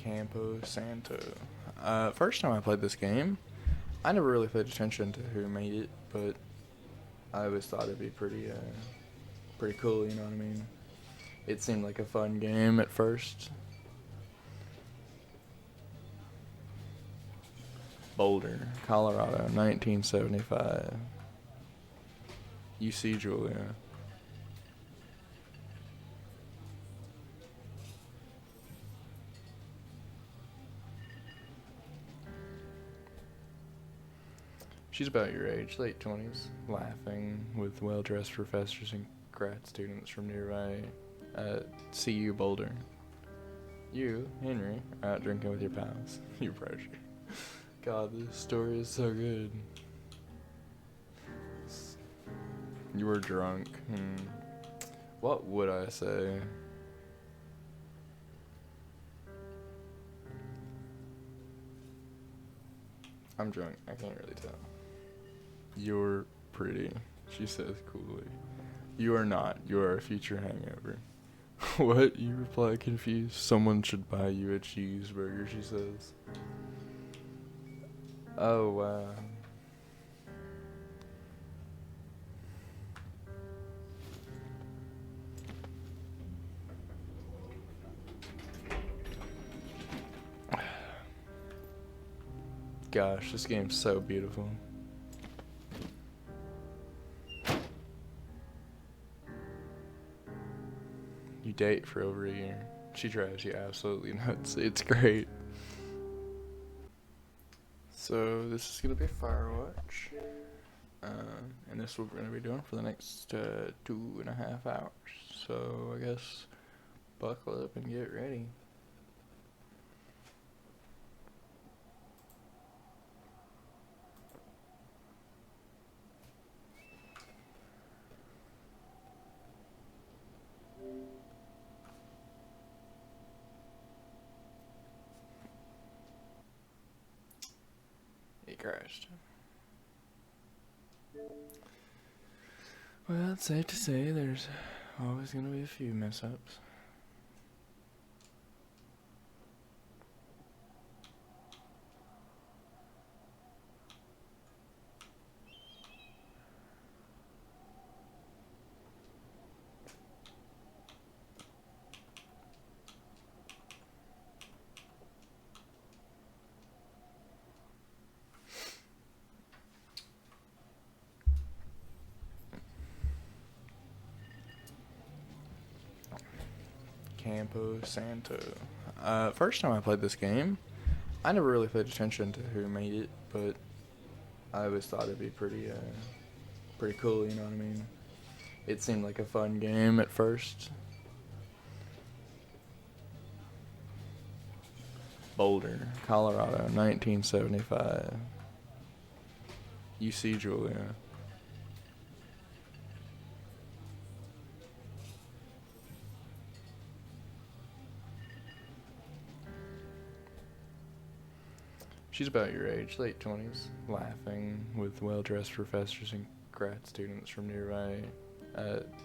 Campo Santo. First time I played this game, I never really paid attention to who made it, but I always thought it'd be pretty cool, you know what I mean? It seemed like a fun game at first. Boulder, Colorado, 1975. UC Julia. She's about your age, late 20s, laughing with well-dressed professors and grad students from nearby CU Boulder. You, Henry, are out drinking with your pals. You pressure. God, this story is so good. You were drunk. What would I say? I'm drunk. I can't really tell. You're pretty, she says coolly. You are not. You are a future hangover. What? You reply confused. Someone should buy you a cheeseburger, she says. Oh, wow. Gosh, this game's so beautiful. You date for over a year. She drives you absolutely nuts. It's great. So this is gonna be Firewatch, and this we're gonna be doing for the next 2.5 hours. So I guess buckle up and get ready. It crashed. Well, it's safe to say there's always gonna be a few mess ups. Campo Santo. First time I played this game, I never really paid attention to who made it, but I always thought it'd be pretty cool, you know what I mean? It seemed like a fun game at first. Boulder, Colorado, 1975. UC Julia. She's about your age, late 20s, laughing with well-dressed professors and grad students from nearby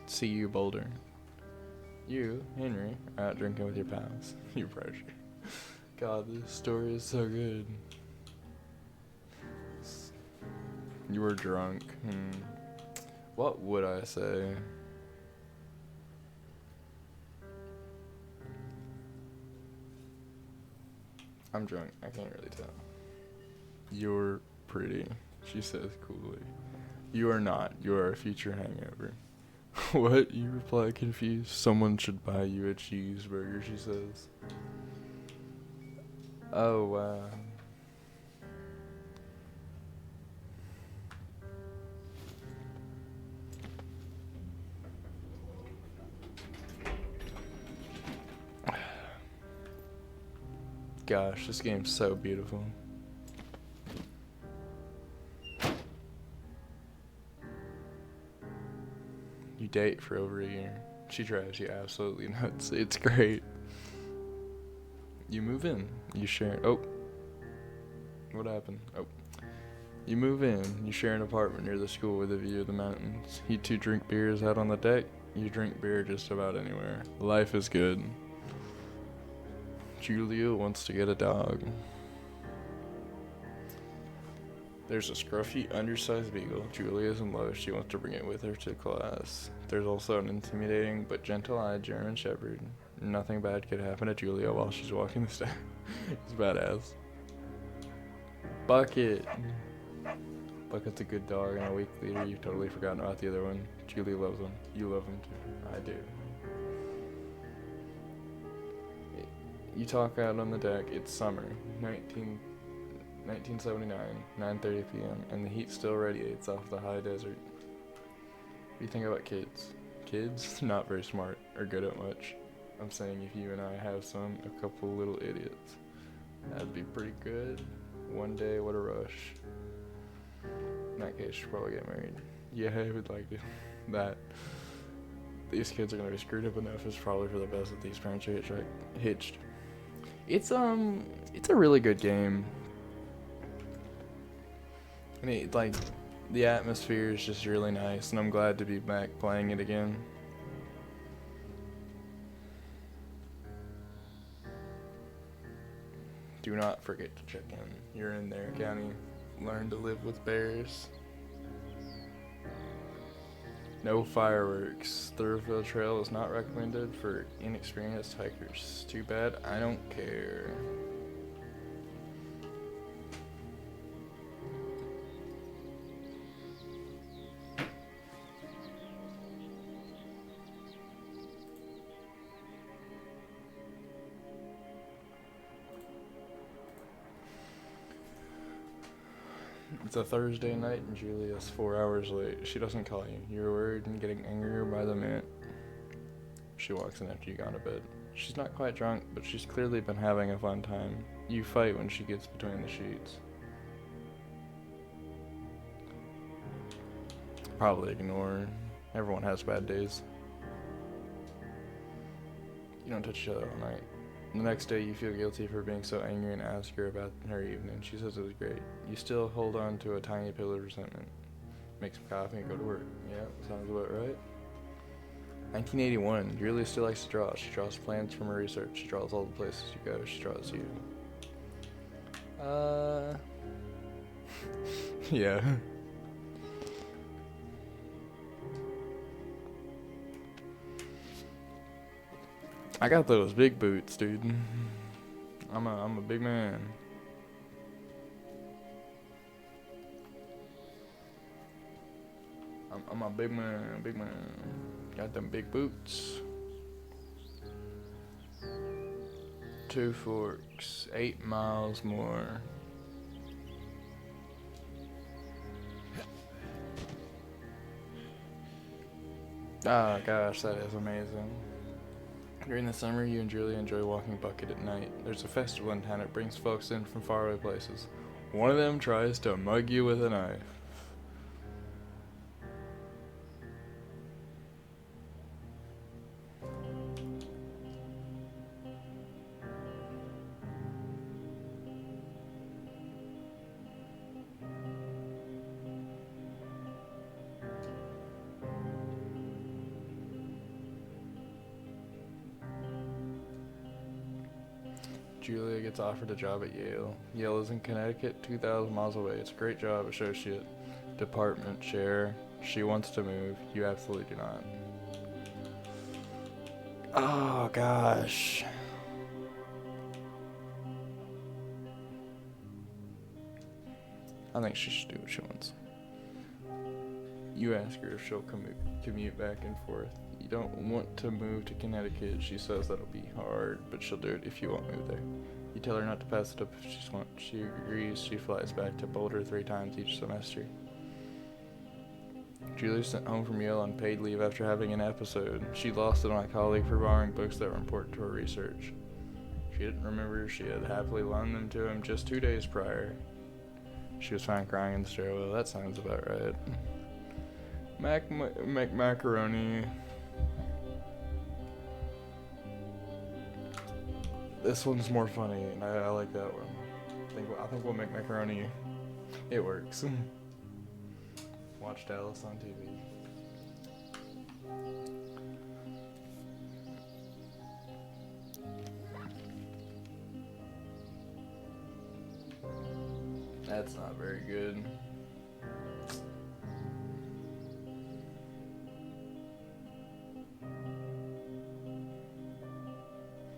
CU Boulder. You, Henry, are out drinking with your pals. You pressure. God, this story is so good. You were drunk. What would I say? I'm drunk. I can't really tell. You're pretty, she says coolly. You are not. You are a future hangover. What? You reply confused. Someone should buy you a cheeseburger, she says. Oh, wow. Gosh, this game's so beautiful. You date for over a year. She drives you absolutely nuts. It's great. You move in. You share. Oh. What happened? Oh. You move in. You share an apartment near the school with a view of the mountains. You two drink beers out on the deck. You drink beer just about anywhere. Life is good. Julia wants to get a dog. There's a scruffy, undersized beagle. Julia's in love. She wants to bring it with her to class. There's also an intimidating but gentle-eyed German Shepherd. Nothing bad could happen to Julia while she's walking the steps. It's badass. Bucket. Bucket's a good dog and a weak leader. You've totally forgotten about the other one. Julia loves him. You love him too. I do. You talk out on the deck. It's summer. 1979, 9:30 p.m. and the heat still radiates off the high desert. What do you think about kids? Kids? Not very smart or good at much. I'm saying if you and I have a couple little idiots. That'd be pretty good. One day, what a rush. In that case, you'll probably get married. Yeah, I would like to. That. These kids are gonna be screwed up enough. It's probably for the best that these parents are hitched. It's a really good game. And the atmosphere is just really nice, and I'm glad to be back playing it again. Do not forget to check in. You're in their county. Learn to live with bears. No fireworks. Thoroughfare trail is not recommended for inexperienced hikers. Too bad, I don't care. It's a Thursday night and Julia's 4 hours late. She doesn't call you. You're worried and getting angrier by the minute. She walks in after you gone to bed. She's not quite drunk, but she's clearly been having a fun time. You fight when she gets between the sheets. Probably ignore her. Everyone has bad days. You don't touch each other all night. The next day you feel guilty for being so angry and ask her about her evening. She says it was great. You still hold on to a tiny pill of resentment. Make some coffee and go to work. Yeah, sounds about right. 1981. Julia still likes to draw. She draws plans from her research. She draws all the places you go. She draws you. Yeah. I got those big boots, dude. I'm a big man. I'm a big man, big man. Got them big boots. 2 forks, 8 miles more. Oh gosh, that is amazing. During the summer, you and Julia enjoy walking Bucket at night. There's a festival in town that brings folks in from faraway places. One of them tries to mug you with a knife. Julia gets offered a job at Yale. Yale is in Connecticut, 2,000 miles away. It's a great job, associate, department chair. She wants to move. You absolutely do not. Oh, gosh. I think she should do what she wants. You ask her if she'll commute back and forth. You don't want to move to Connecticut. She says that'll be hard, but she'll do it if you won't move there. You tell her not to pass it up if she agrees. She flies back to Boulder 3 times each semester. Julia's sent home from Yale on paid leave after having an episode. She lost it on a colleague for borrowing books that were important to her research. She didn't remember she had happily loaned them to him just 2 days prior. She was found crying in the stairwell. That sounds about right. Macaroni. This one's more funny, and I like that one. I think we'll make macaroni. It works. Watch Dallas on TV. That's not very good.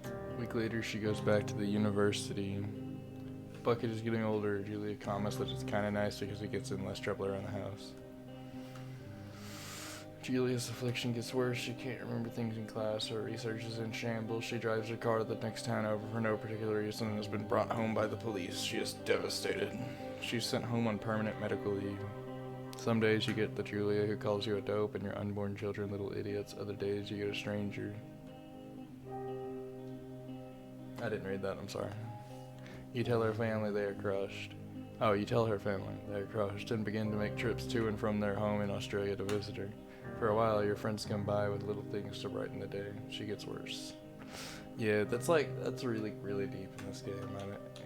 A week later, she goes back to the university. Bucket is getting older. Julia comments that it's kind of nice because it gets in less trouble around the house. Julia's affliction gets worse. She can't remember things in class. Her research is in shambles. She drives her car to the next town over for no particular reason and has been brought home by the police. She is devastated. She's sent home on permanent medical leave. Some days you get the Julia who calls you a dope and your unborn children little idiots. Other days you get a stranger. I didn't read that, I'm sorry. You tell her family they are crushed. Oh, you tell her family they are crushed and begin to make trips to and from their home in Australia to visit her. For a while, your friends come by with little things to brighten the day. She gets worse. Yeah, that's really, really deep in this game.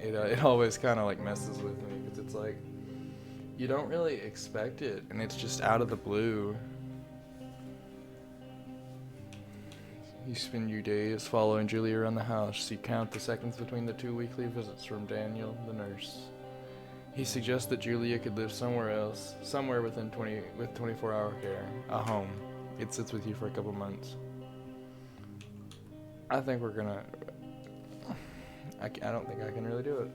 It always kind of like messes with me because it's like, you don't really expect it and it's just out of the blue. You spend your days following Julia around the house. You count the seconds between the 2 weekly visits from Daniel, the nurse. He suggests that Julia could live somewhere else, somewhere with 24-hour care, a home. It sits with you for a couple months. I think we're gonna... I don't think I can really do it.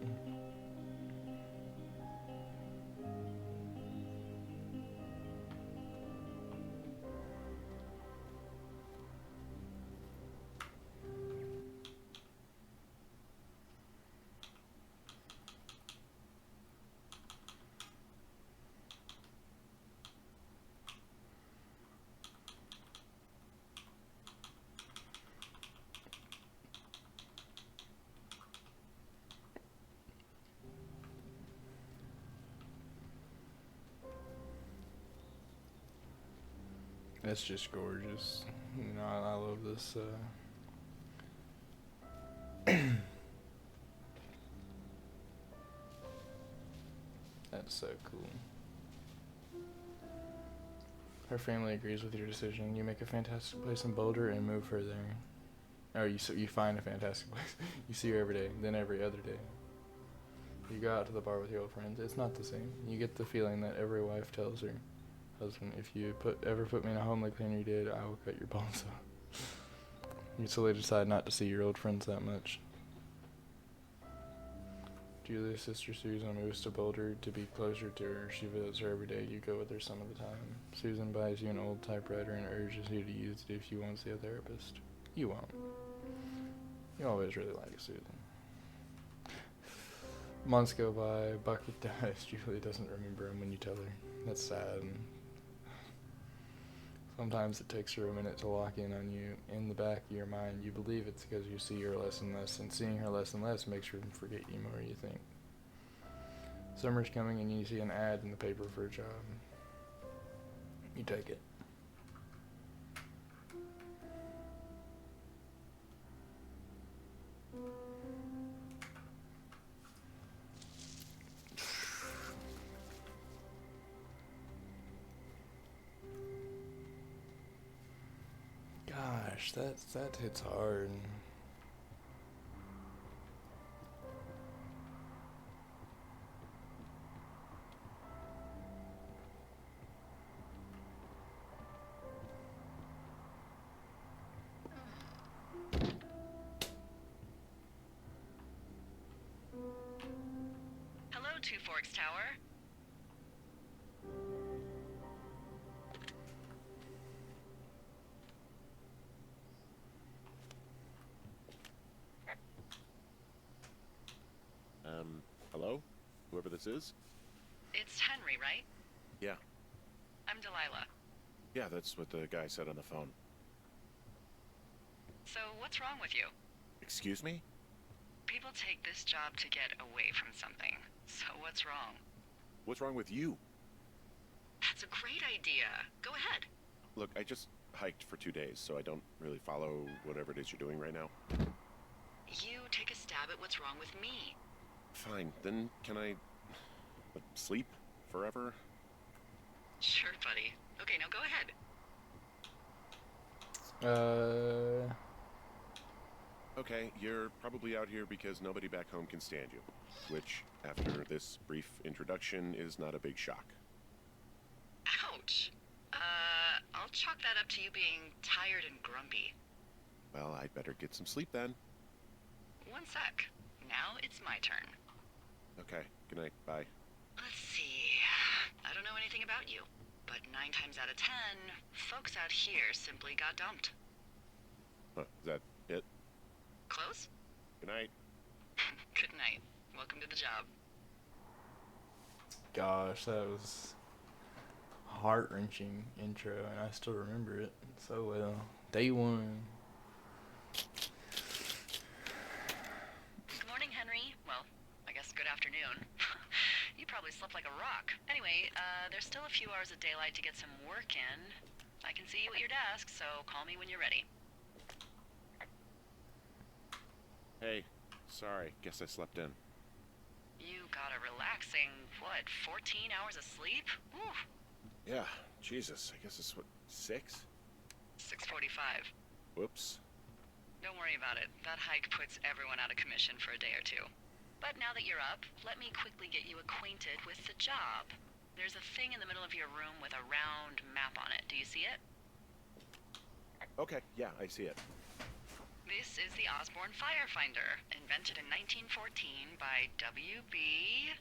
That's just gorgeous. You know, I love this. That's so cool. Her family agrees with your decision. You make a fantastic place in Boulder and move her there. Oh, you find a fantastic place. You see her every day, then every other day. You go out to the bar with your old friends. It's not the same. You get the feeling that every wife tells her husband, if you ever put me in a home like Henry did, I will cut your balls off. You slowly decide not to see your old friends that much. Julia's sister Susan moves to Boulder to be closer to her. She visits her every day. You go with her some of the time. Susan buys you an old typewriter and urges you to use it if you want to see a therapist. You won't. You always really like Susan. Months go by. Bucket dies. Julia doesn't remember him when you tell her. That's sad. Sometimes it takes her a minute to lock in on you. In the back of your mind, you believe it's because you see her less and less, and seeing her less and less makes her forget you more, you think. Summer's coming and you see an ad in the paper for a job. You take it. Gosh, that hits hard. Hello, Two Forks Tower. Hello? Whoever this is? It's Henry, right? Yeah. I'm Delilah. Yeah, that's what the guy said on the phone. So, what's wrong with you? Excuse me? People take this job to get away from something. So, what's wrong? What's wrong with you? That's a great idea. Go ahead. Look, I just hiked for 2 days, so I don't really follow whatever it is you're doing right now. You take a stab at what's wrong with me. Fine, then can I sleep forever? Sure, buddy. Okay, now go ahead. Okay, you're probably out here because nobody back home can stand you. Which, after this brief introduction, is not a big shock. Ouch. I'll chalk that up to you being tired and grumpy. Well, I'd better get some sleep then. One sec. Now it's my turn. Okay, good night, bye. Let's see. I don't know anything about you, but 9 times out of 10, folks out here simply got dumped. Huh, is that it? Close? Good night. Good night. Welcome to the job. Gosh, that was heart-wrenching intro, and I still remember it so well. Day one. Good morning, Henry. Well, I guess good afternoon. You probably slept like a rock. Anyway, there's still a few hours of daylight to get some work in. I can see you at your desk, so call me when you're ready. Hey, sorry, guess I slept in. You got a relaxing, 14 hours of sleep? Whew. Yeah, Jesus, I guess it's what, 6? 6:45. Whoops. Don't worry about it. That hike puts everyone out of commission for a day or two. But now that you're up, let me quickly get you acquainted with the job. There's a thing in the middle of your room with a round map on it. Do you see it? Okay, yeah, I see it. This is the Osborne Firefinder, invented in 1914 by W.B.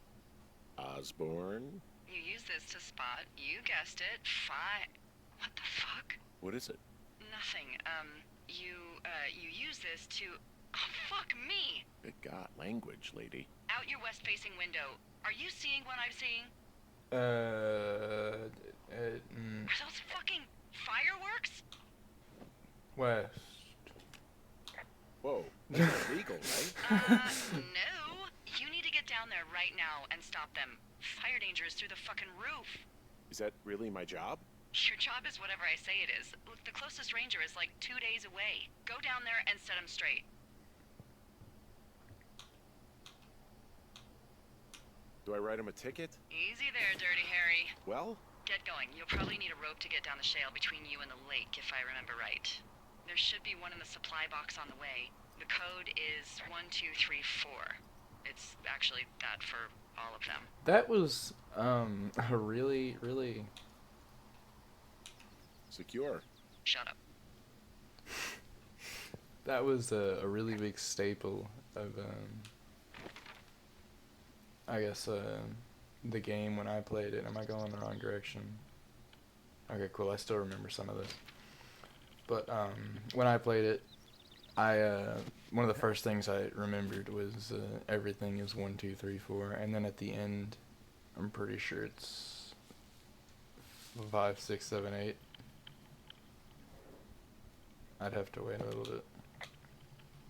Osborne? You use this to spot, you guessed it, What the fuck? What is it? Nothing. You use this to... Oh, fuck me! Good God, language, lady. Out your west-facing window. Are you seeing what I'm seeing? Mm, Are those fucking fireworks? West. Whoa, that's illegal, right? No. You need to get down there right now and stop them. Fire danger is through the fucking roof. Is that really my job? Your job is whatever I say it is. Look, the closest ranger is like 2 days away. Go down there and set him straight. Do I write him a ticket? Easy there, Dirty Harry. Well, Get going. You'll probably need a rope to get down the shale between you and the lake, if I remember right. There should be one in the supply box on the way. The code is 1234. It's actually that for all of them. That was a really, really. secure. Shut up. That was a really big staple of I guess the game when I played it. Am I going the wrong direction? Okay, cool. I still remember some of this. But when I played it, one of the first things I remembered was everything is 1, 2, 3, 4, and then at the end, I'm pretty sure it's 5, 6, 7, 8. I'd have to wait a little bit.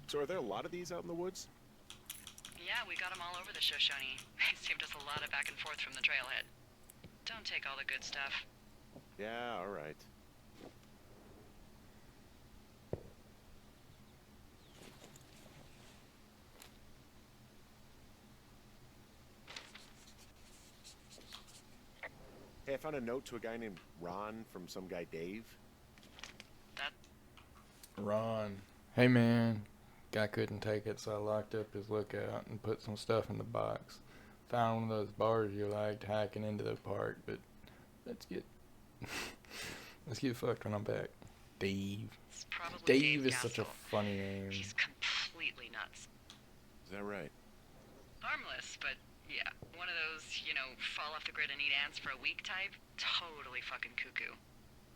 So are there a lot of these out in the woods? Yeah, we got them all over the Shoshone. They saved us a lot of back and forth from the trailhead. Don't take all the good stuff. Yeah, all right. Hey, I found a note to a guy named Ron from some guy Dave. That... Ron. Hey man, guy couldn't take it, so I locked up his lookout and put some stuff in the box. Found one of those bars you liked hacking into the park, but let's get let's get fucked when I'm back. Dave. It's probably Dave is Gassel. such a funny name. He's completely nuts. Is that right? Harmless, but yeah, one of those, fall off the grid and eat ants for a week type. Totally fucking cuckoo.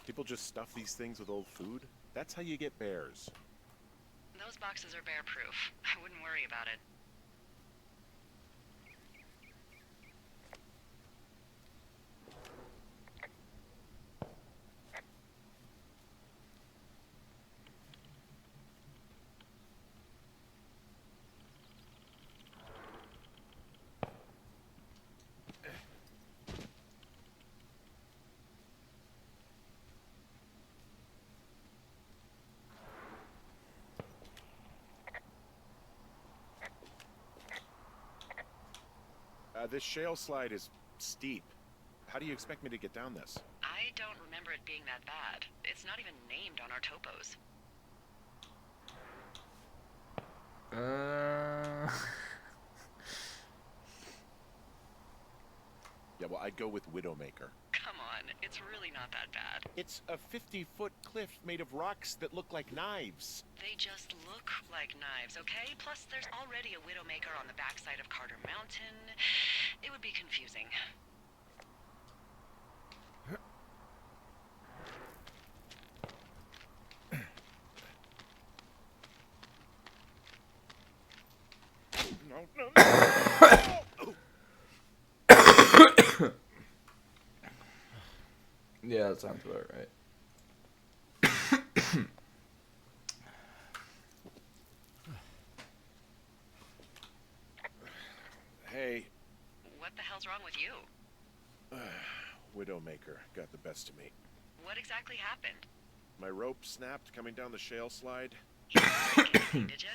People just stuff these things with old food? That's how you get bears. Those boxes are bear proof. I wouldn't worry about it. This shale slide is steep. How do you expect me to get down this? I don't remember it being that bad. It's not even named on our topos. Uh. Yeah, well, I'd go with Widowmaker. Come on, it's really not that bad. It's a 50-foot cliff made of rocks that look like knives. They just look like knives, okay? Plus, there's already a Widowmaker on the backside of Carter Mountain. It would be confusing. No. Yeah, that sounds about right. Hey, What the hell's wrong with you? Widowmaker got the best of me. What exactly happened? My rope snapped coming down the shale slide. You didn't break anything, did ya?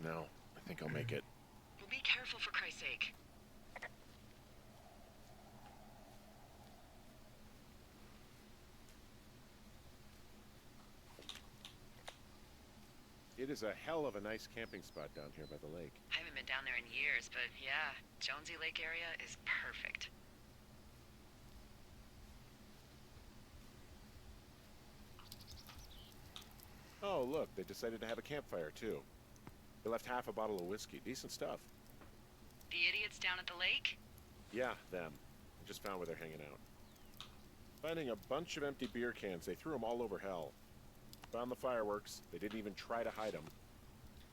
No, I think I'll make it. Well, be careful for Christ's sake. It is a hell of a nice camping spot down here by the lake. I haven't been down there in years, but yeah, Jonesy Lake area is perfect. Oh, look, they decided to have a campfire, too. They left half a bottle of whiskey. Decent stuff. The idiots down at the lake? Yeah, them. I just found where they're hanging out. Finding a bunch of empty beer cans, they threw them all over hell. Found the fireworks. They didn't even try to hide them.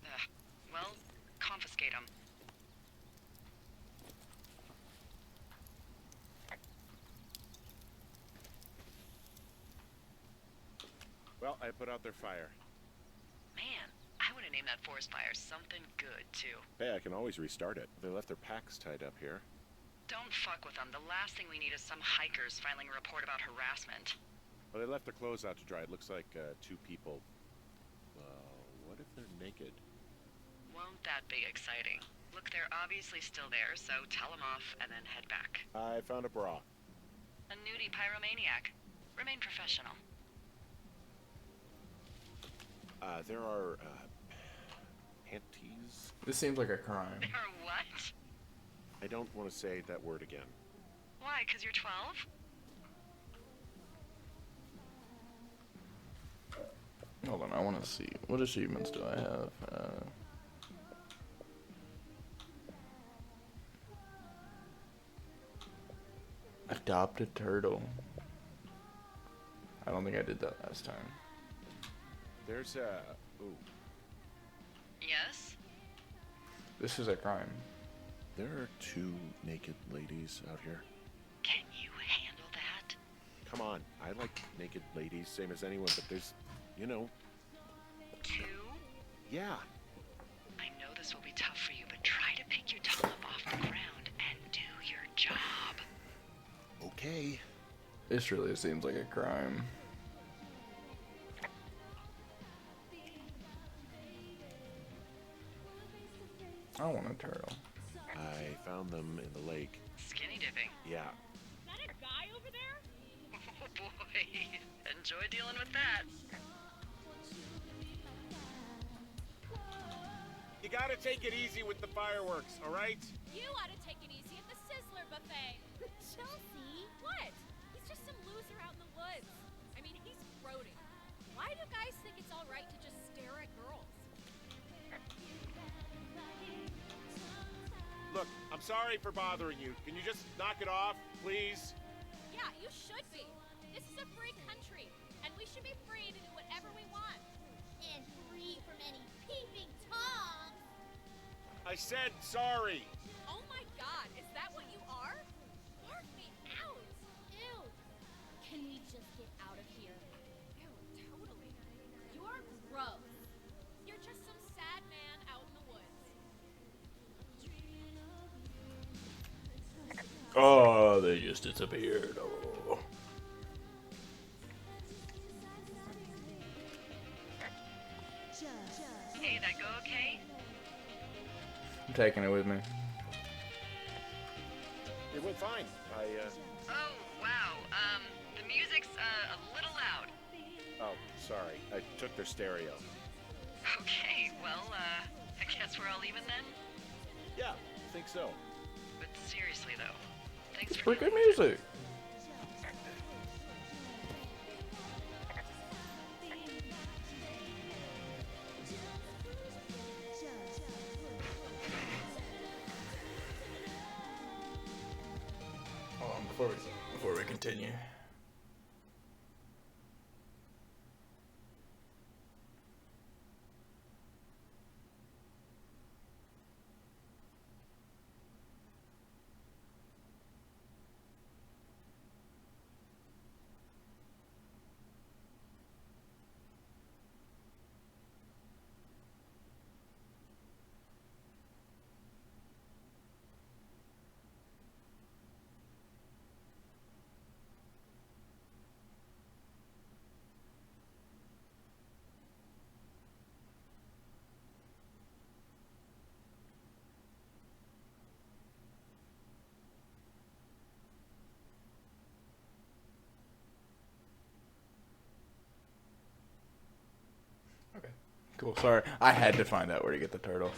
Ugh. Well, confiscate them. Well, I put out their fire. Man, I would have named that forest fire something good, too. Hey, I can always restart it. They left their packs tied up here. Don't fuck with them. The last thing we need is some hikers filing a report about harassment. Well, they left their clothes out to dry. It looks like 2 people. What if they're naked? Won't that be exciting? Look, they're obviously still there, so tell them off and then head back. I found a bra. A nudie pyromaniac. Remain professional. There are, panties? This seems like a crime. Or what? I don't want to say that word again. Why, 'cause you're 12? Hold on, I want to see. What achievements do I have? Adopt a turtle. I don't think I did that last time. There's a... Ooh. Yes? This is a crime. There are 2 naked ladies out here. Can you handle that? Come on. I like naked ladies, same as anyone, but there's... You know... 2? Yeah. I know this will be tough for you, but try to pick your tongue up off the ground and do your job. Okay. This really seems like a crime. I want a turtle. I found them in the lake. Skinny dipping. Yeah. Is that a guy over there? Oh boy. Enjoy dealing with that. You gotta take it easy with the fireworks, alright? You ought to take it easy at the Sizzler buffet. Chelsea? What? He's just some loser out in the woods. I mean, he's grody. Why do guys think it's all right to just stare at girls? Look, I'm sorry for bothering you. Can you just knock it off, please? Yeah, you should be. This is a free country, and we should be free to do whatever we want. And free from any peeping toms. I said sorry. Oh my god, is that what you are? Mark me out. Ew. Can we just get out of here? Ew, totally. You're gross. You're just some sad man out in the woods. Oh, they just disappeared. Oh. Hey, that go okay? I'm taking it with me. It went fine. Oh, wow. The music's, a little loud. Oh, sorry. I took their stereo. Okay, well, Guess we're all leaving then? Yeah, I think so. But seriously though, thanks It's for pretty good dealing with it. music. Hold on, before we continue. Okay. Cool. Sorry, I had to find out where to get the turtle.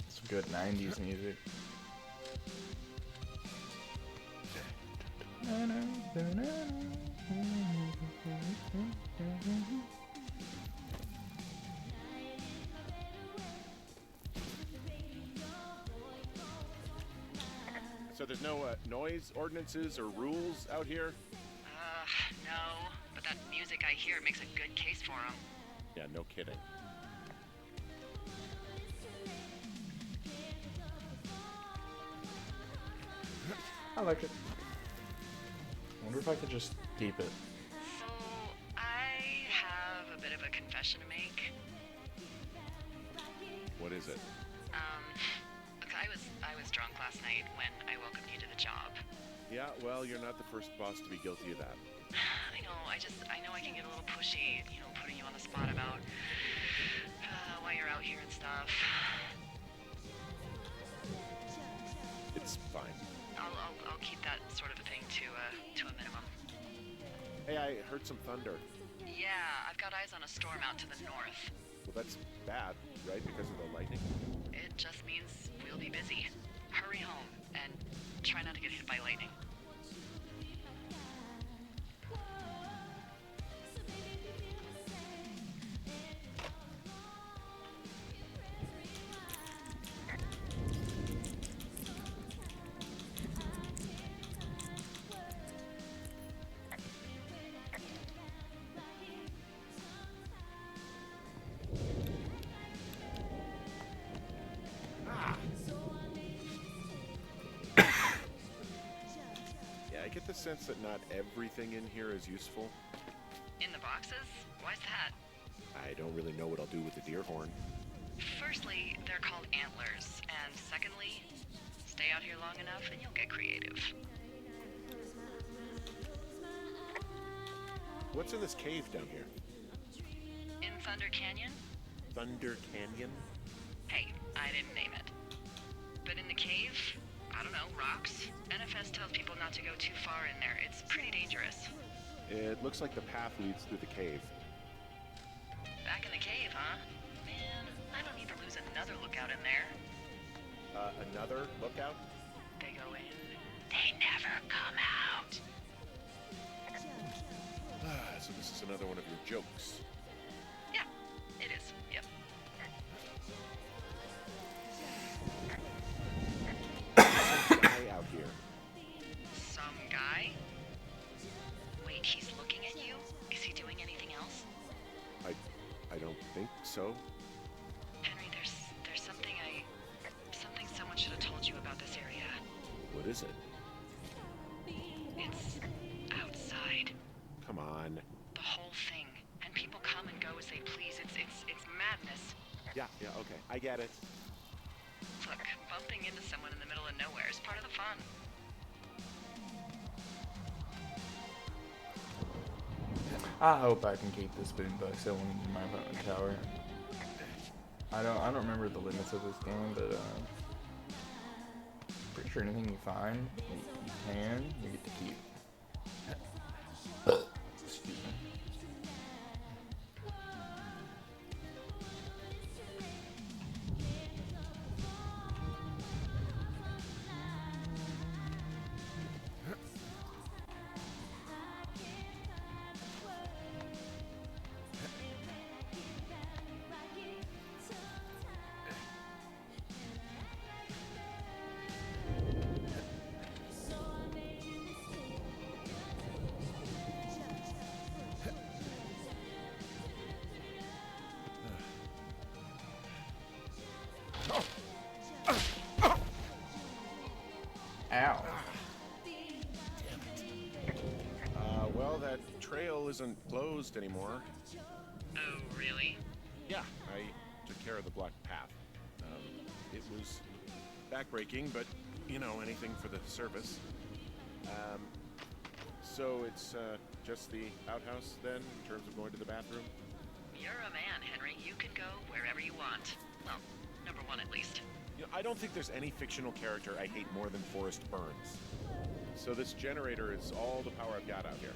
Some good 90s music. So there's no noise ordinances or rules out here? No. But that music I hear makes a good case for them. Yeah, no kidding. I like it. Wonder if I could just keep it. So, I have a bit of a confession to make. What is it? Look, I was drunk last night when I welcomed you to the job. Yeah, well, you're not the first boss to be guilty of that. I know, I know I can get a little pushy, putting you on the spot about why you're out here and stuff. It's fine. I'll keep that sort of a thing to a minimum. Hey, I heard some thunder. Yeah, I've got eyes on a storm out to the north. Well, that's bad, right? Because of the lightning? It just means we'll be busy. Hurry home and try not to get hit by lightning. Yeah, I get the sense that not everything in here is useful. In the boxes? Why's that? I don't really know what I'll do with the deer horn. Firstly, they're called antlers, and secondly, stay out here long enough and you'll get creative. What's in this cave down here? In Thunder Canyon? Thunder Canyon? Hey, I didn't name it. But in the cave, I don't know, rocks? NFS tells people not to go too far in there. It's pretty dangerous. It looks like the path leads through the cave. Back in the cave, huh? Man, I don't need to lose another lookout in there. Another lookout? They go in, they never come out. So this is another one of your jokes. Yeah, it is. Yep. Some guy out here. Some guy? Wait, he's looking at you? Is he doing anything else? I don't think so. Henry, there's something someone should have told you about this area. What is it? It's outside. Come on. The whole thing. And people come and go as they please. It's madness. Yeah, okay. I get it. Look, bumping into someone in the middle of nowhere is part of the fun. I hope I can keep this boombox going in my apartment tower. I don't remember the limits of this game, but Pretty sure anything you find, you get to keep. Excuse me. Ow. Well, that trail isn't closed anymore. Oh, really? Yeah, I took care of the block path. It was backbreaking, but, you know, anything for the service. So it's just the outhouse, then, in terms of going to the bathroom? You're a man, Henry. You can go wherever you want. Well, number one at least. You know, I don't think there's any fictional character I hate more than Forrest Burns. So this generator is all the power I've got out here.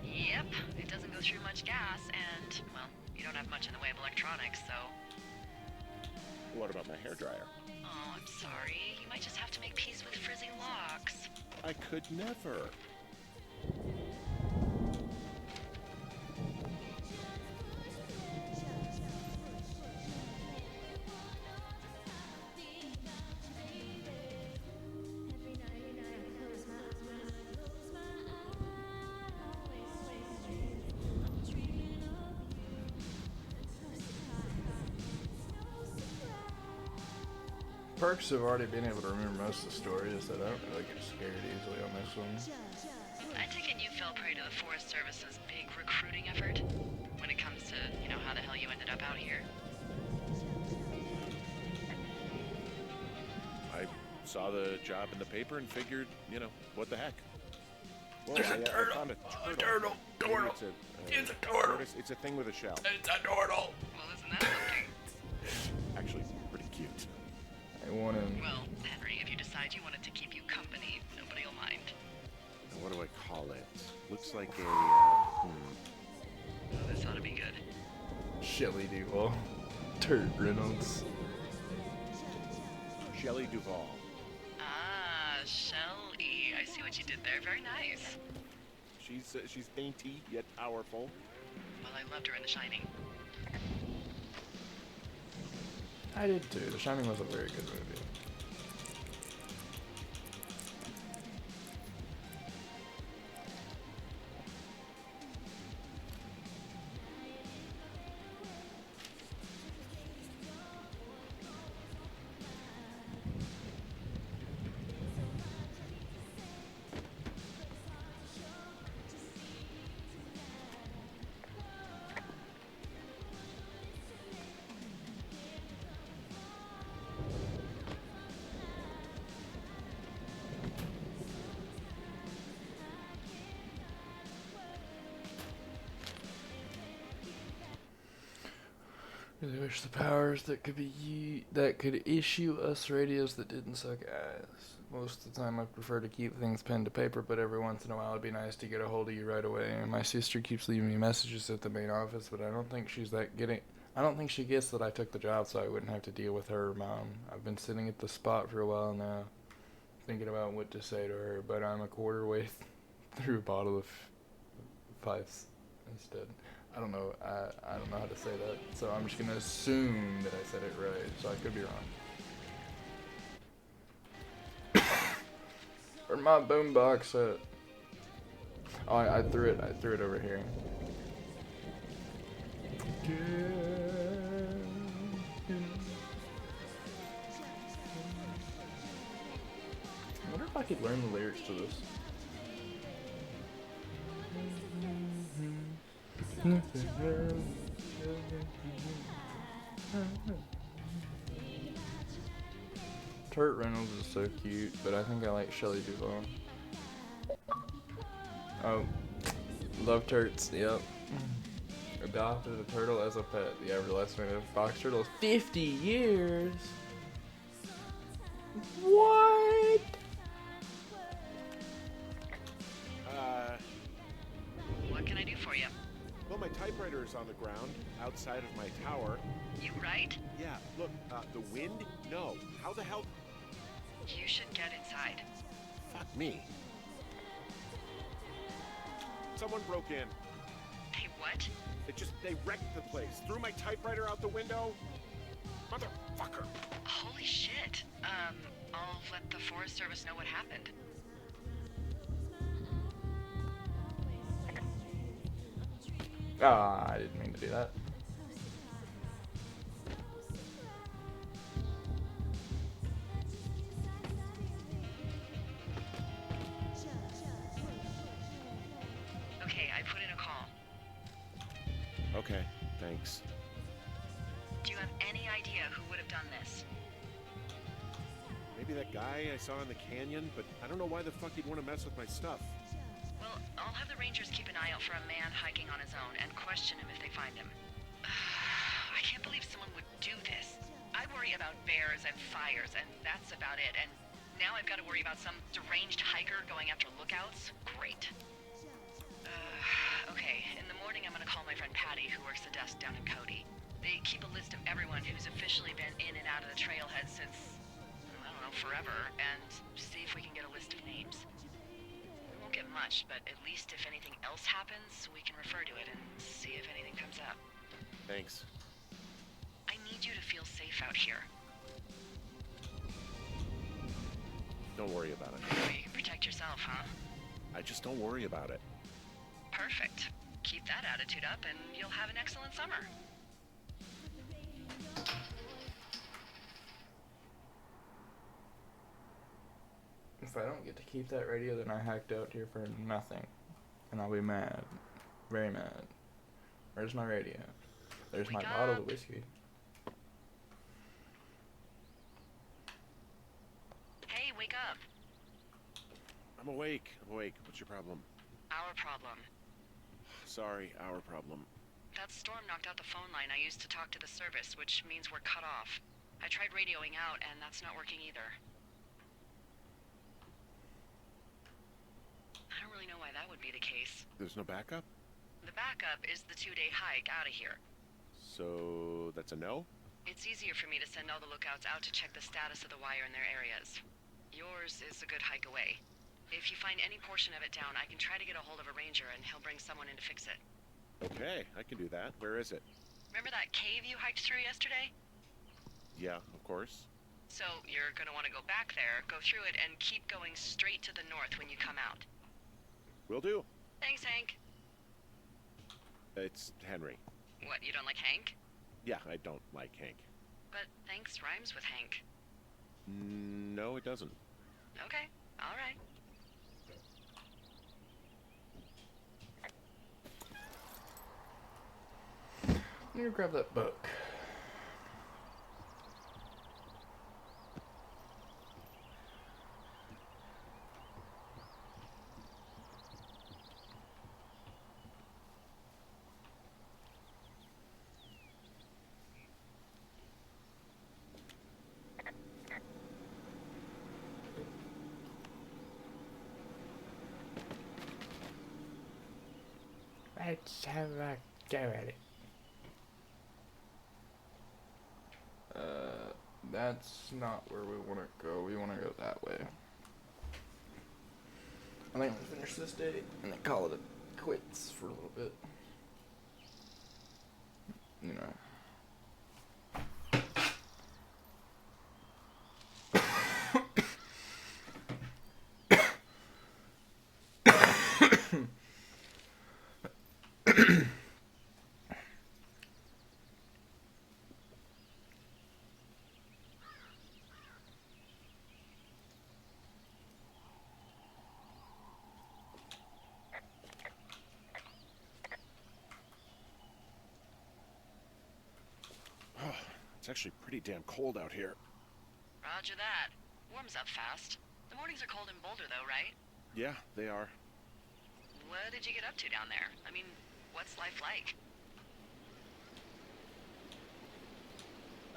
Yep, it doesn't go through much gas, and, well, you don't have much in the way of electronics, so... What about my hairdryer? Oh, I'm sorry. You might just have to make peace with frizzy locks. I could never. Perks have already been able to remember most of the stories, so I don't really get scared easily on this one. I take it you fell prey to the Forest Service's big recruiting effort when it comes to, you know, how the hell you ended up out here. I saw the job in the paper and figured, you know, what the heck. Well, There's a I turtle. found a A turtle. turtle. Maybe Turtle. It's a turtle. tortoise. It's a thing with a shell. It's a turtle. Well, isn't that something? Actually, pretty cute. I want him. Well, Henry, if you decide you want it to keep you company, nobody will mind. Now, what do I call it? Looks like a, Oh, this ought to be good. Shelley Duvall. Turt Reynolds. Shelley Duvall. Ah, Shelley. I see what you did there. Very nice. She's dainty yet powerful. Well, I loved her in The Shining. I did too. The Shining was a very good movie. Really wish the powers that could issue us radios that didn't suck ass. Most of the time I prefer to keep things pen to paper, but every once in a while it'd be nice to get a hold of you right away. And my sister keeps leaving me messages at the main office, but I don't think she gets that I took the job so I wouldn't have to deal with her mom. I've been sitting at the spot for a while now, thinking about what to say to her, but I'm a quarter way through a bottle of Fives instead. I don't know how to say that, so I'm just gonna assume that I said it right, so I could be wrong. Where'd my boombox at? Oh, I threw it over here. I wonder if I could learn the lyrics to this. Turt Reynolds is so cute, but I think I like Shelley Duvall. Oh, love turts, yep. Adopted a turtle as a pet. The average lifespan of a fox turtle is 50 years. What? What can I do for you? Well, my typewriter is on the ground, outside of my tower. You right? Yeah, look, the wind? No. How the hell? You should get inside. Fuck me. Someone broke in. Hey, what? They wrecked the place. Threw my typewriter out the window. Motherfucker. Holy shit. I'll let the Forest Service know what happened. Ah, I didn't mean to do that. Okay, I put in a call. Okay, thanks. Do you have any idea who would have done this? Maybe that guy I saw in the canyon, but I don't know why the fuck he'd want to mess with my stuff. Well, I'll have the Rangers keep an eye out for a man hiking on his own and question him if they find him. I can't believe someone would do this. I worry about bears and fires, and that's about it. And now I've got to worry about some deranged hiker going after lookouts? Great. Okay, in the morning I'm gonna call my friend Patty, who works the desk down in Cody. They keep a list of everyone who's officially been in and out of the trailhead since, I don't know, forever, and see if we can get a list of names. We won't get much, but at least if anything else happens, we can refer to it and see if anything comes up. Thanks. I need you to feel safe out here. Don't worry about it. So you can protect yourself, huh? I just don't worry about it. Perfect. Keep that attitude up and you'll have an excellent summer. If I don't get to keep that radio, then I hacked out here for nothing. And I'll be mad. Very mad. Where's my radio? There's my Wake bottle up. of whiskey. Hey, wake up. I'm awake. What's your problem? Our problem. Sorry, our problem. That storm knocked out the phone line I used to talk to the service, which means we're cut off. I tried radioing out, and that's not working either. I don't really know why that would be the case. There's no backup? The backup is the 2-day hike out of here. So, that's a no? It's easier for me to send all the lookouts out to check the status of the wire in their areas. Yours is a good hike away. If you find any portion of it down, I can try to get a hold of a ranger and he'll bring someone in to fix it. Okay, I can do that. Where is it? Remember that cave you hiked through yesterday? Yeah, of course. So you're gonna want to go back there, go through it, and keep going straight to the north when you come out. Will do. Thanks, Hank. It's Henry. What, you don't like Hank? Yeah, I don't like Hank. But thanks rhymes with Hank. No, it doesn't. Okay, all right. I'm gonna grab that book. Let's have a go at it. That's not where we want to go. We want to go that way. I think I'm gonna finish this day and then call it quits for a little bit. You know. It's actually pretty damn cold out here. Roger that. Warms up fast. The mornings are cold in Boulder, though, right? Yeah, they are. What did you get up to down there? I mean, what's life like?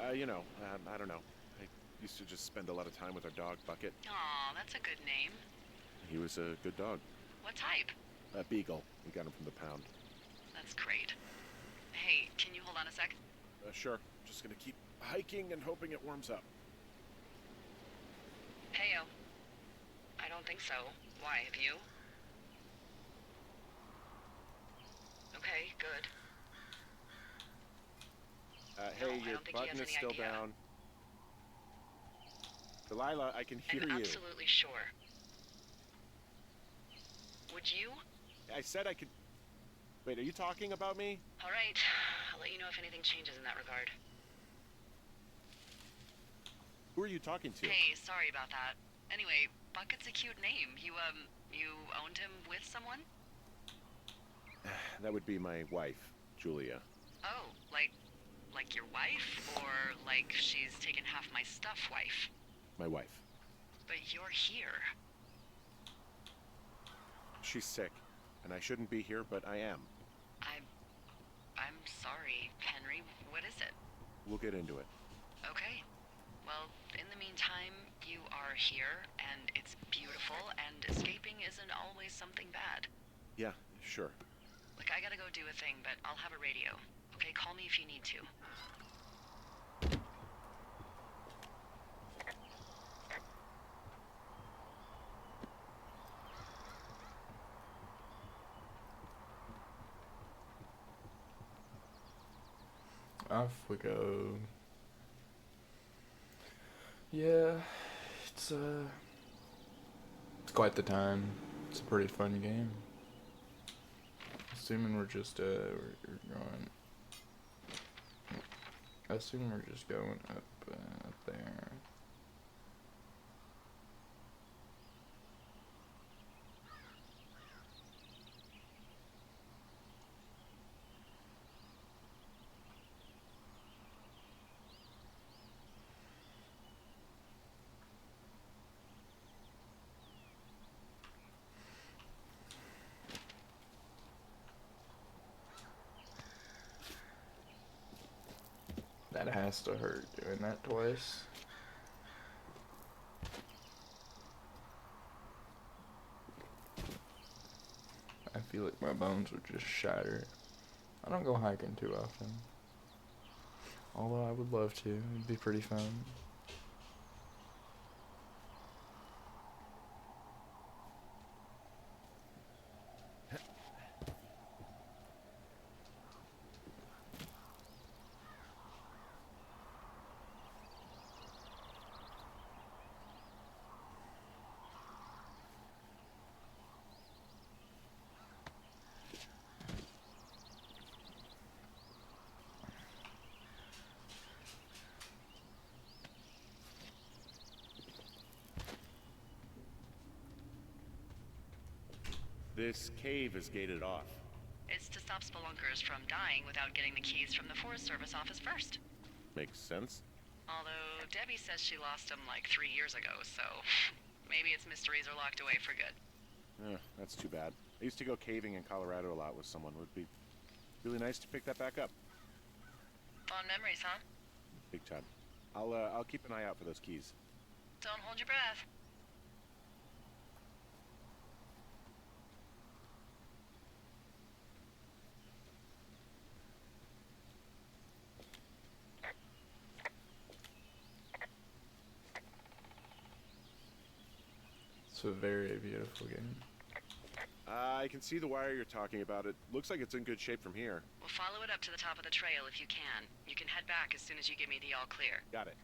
I don't know. Used to just spend a lot of time with our dog, Bucket. Aw, that's a good name. He was a good dog. What type? A beagle. We got him from the pound. That's great. Hey, can you hold on a sec? Sure. Just gonna keep hiking and hoping it warms up. Heyo. I don't think so. Why, have you? Okay, good. Hey, No, I your don't think he button has is any still idea. down. Delilah, I can hear I'm you. absolutely sure. Would you? I said I could... Wait, are you talking about me? All right. I'll let you know if anything changes in that regard. Who are you talking to? Hey, sorry about that. Anyway, Bucket's a cute name. You owned him with someone? That would be my wife, Julia. Oh, like your wife? Or like she's taken half my stuff wife? My wife. But you're here. She's sick, and I shouldn't be here, but I am. I'm sorry, Henry. What is it? We'll get into it. Okay. Well, in the meantime, you are here, and it's beautiful, and escaping isn't always something bad. Yeah, sure. Look, I gotta go do a thing, but I'll have a radio. Okay, call me if you need to. Off we go. Yeah, it's quite the time. It's a pretty fun game. Assuming we're just we're going. Assuming we're just going up there. That has to hurt doing that twice. I feel like my bones would just shatter. I don't go hiking too often. Although I would love to. It'd be pretty fun. This cave is gated off. It's to stop spelunkers from dying without getting the keys from the Forest Service office first. Makes sense. Although Debbie says she lost them like 3 years ago, so maybe its mysteries are locked away for good. That's too bad. I used to go caving in Colorado a lot with someone. It would be really nice to pick that back up. Fond memories, huh? Big time. I'll keep an eye out for those keys. Don't hold your breath. It's a very beautiful game. I can see the wire you're talking about. It looks like it's in good shape from here. We'll follow it up to the top of the trail if you can. You can head back as soon as you give me the all clear. Got it.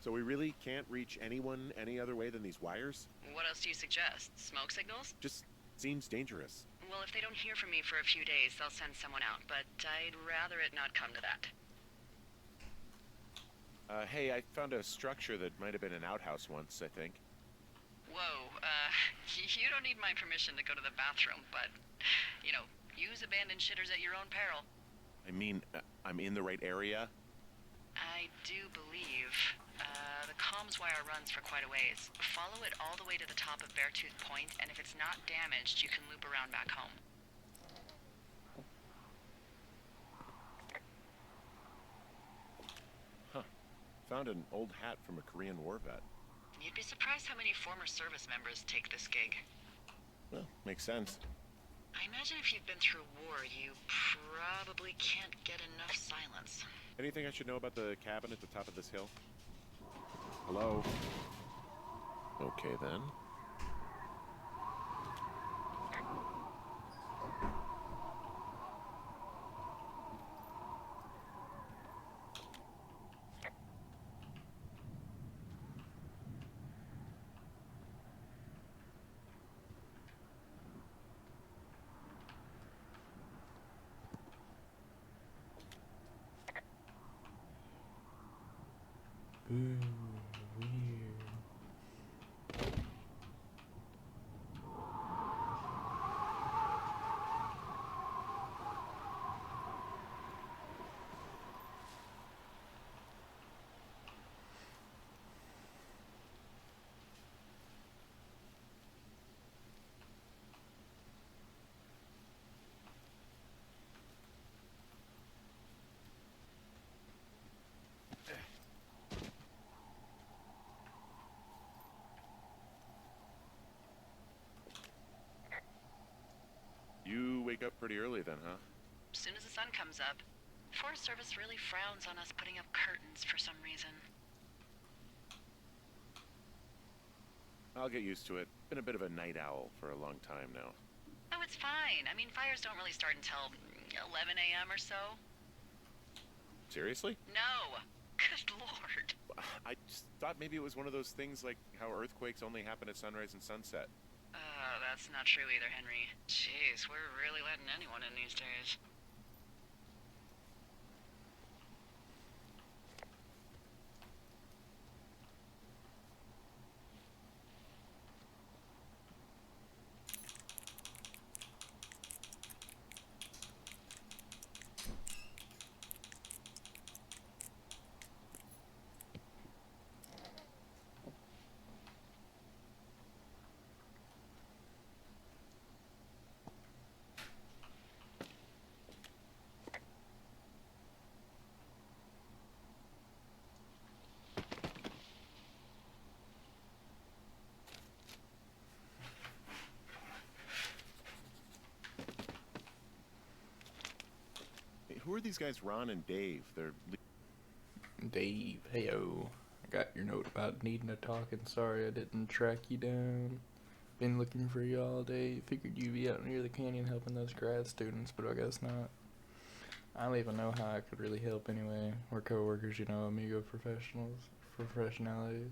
So we really can't reach anyone any other way than these wires? What else do you suggest? Smoke signals? Just seems dangerous. Well, if they don't hear from me for a few days, they'll send someone out, but I'd rather it not come to that. Hey, I found a structure that might have been an outhouse once, I think. Whoa, you don't need my permission to go to the bathroom, but, you know, use abandoned shitters at your own peril. I mean, I'm in the right area? I do believe. The comms wire runs for quite a ways. Follow it all the way to the top of Beartooth Point, and if it's not damaged, you can loop around back home. Found an old hat from a Korean War vet. You'd be surprised how many former service members take this gig. Well, makes sense. I imagine if you've been through war, you probably can't get enough silence. Anything I should know about the cabin at the top of this hill? Hello? Okay, then. Ooh, weird. You wake up pretty early then, huh? As soon as the sun comes up. Forest Service really frowns on us putting up curtains for some reason. I'll get used to it. Been a bit of a night owl for a long time now. Oh, it's fine. I mean, fires don't really start until 11 a.m. or so. Seriously? No. Good lord. I just thought maybe it was one of those things like how earthquakes only happen at sunrise and sunset. That's not true either, Henry. Jeez, we're really letting anyone in these days. Hey, who are these guys, Ron and Dave? They're... Dave, heyo. I got your note about needing to talk, and sorry I didn't track you down. Been looking for you all day. Figured you'd be out near the canyon helping those grad students, but I guess not. I don't even know how I could really help anyway. We're co-workers, you know, amigo professionalities.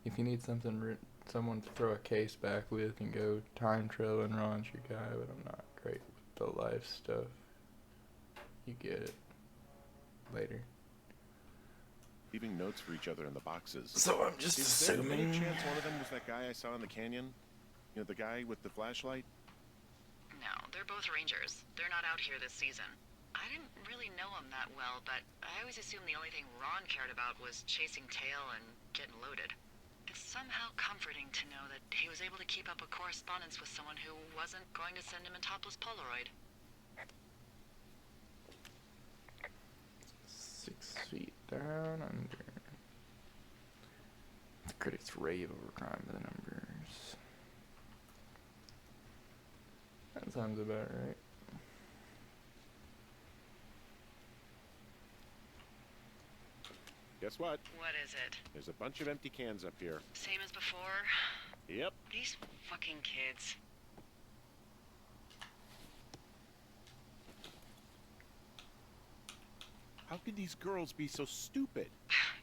If you need someone to throw a case back with and go time trailing, Ron's your guy, but I'm not great with the life stuff. You get it. Later. leaving notes for each other in the boxes. So I'm just Is there assuming. any chance one of them was that guy I saw in the canyon? You know, the guy with the flashlight? No, they're both rangers. They're not out here this season. I didn't really know him that well, but I always assumed the only thing Ron cared about was chasing tail and getting loaded. It's somehow comforting to know that he was able to keep up a correspondence with someone who wasn't going to send him a topless Polaroid. 6 feet down under. The critics rave over crime with the numbers. That sounds about right. Guess what? What is it? There's a bunch of empty cans up here. Same as before? Yep. These fucking kids. How could these girls be so stupid?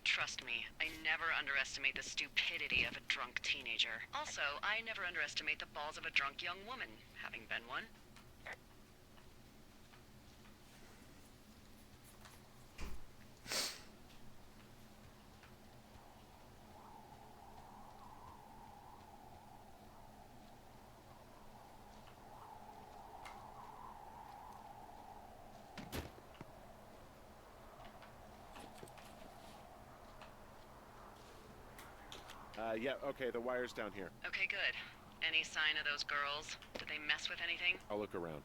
Trust me, I never underestimate the stupidity of a drunk teenager. Also, I never underestimate the balls of a drunk young woman, having been one. Yeah, okay, the wire's down here. Okay, good. Any sign of those girls? Did they mess with anything? I'll look around.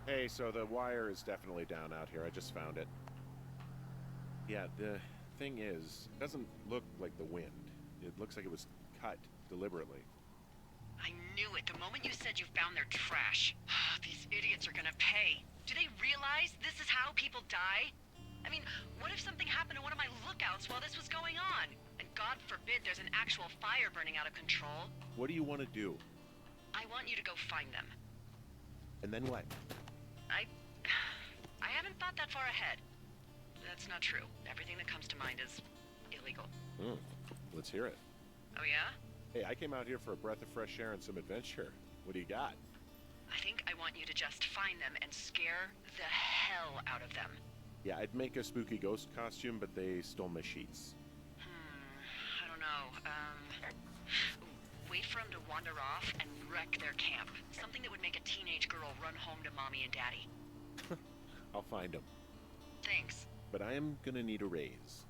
Hey, so the wire is definitely down out here. I just found it. Yeah, the thing is, it doesn't look like the wind. It looks like it was cut deliberately. I knew it the moment you said you found their trash. These idiots are gonna pay. Do they realize this is how people die? I mean, what if something happened to one of my lookouts while this was going on? And God forbid there's an actual fire burning out of control. What do you want to do? I want you to go find them. And then what? I haven't thought that far ahead. That's not true. Everything that comes to mind is illegal. Let's hear it. Oh yeah? Hey, I came out here for a breath of fresh air and some adventure. What do you got? I think I want you to just find them and scare the hell out of them. Yeah, I'd make a spooky ghost costume, but they stole my sheets. I don't know. Wait for them to wander off and wreck their camp. Something that would make a teenage girl run home to mommy and daddy. I'll find them. Thanks. But I am gonna need a raise.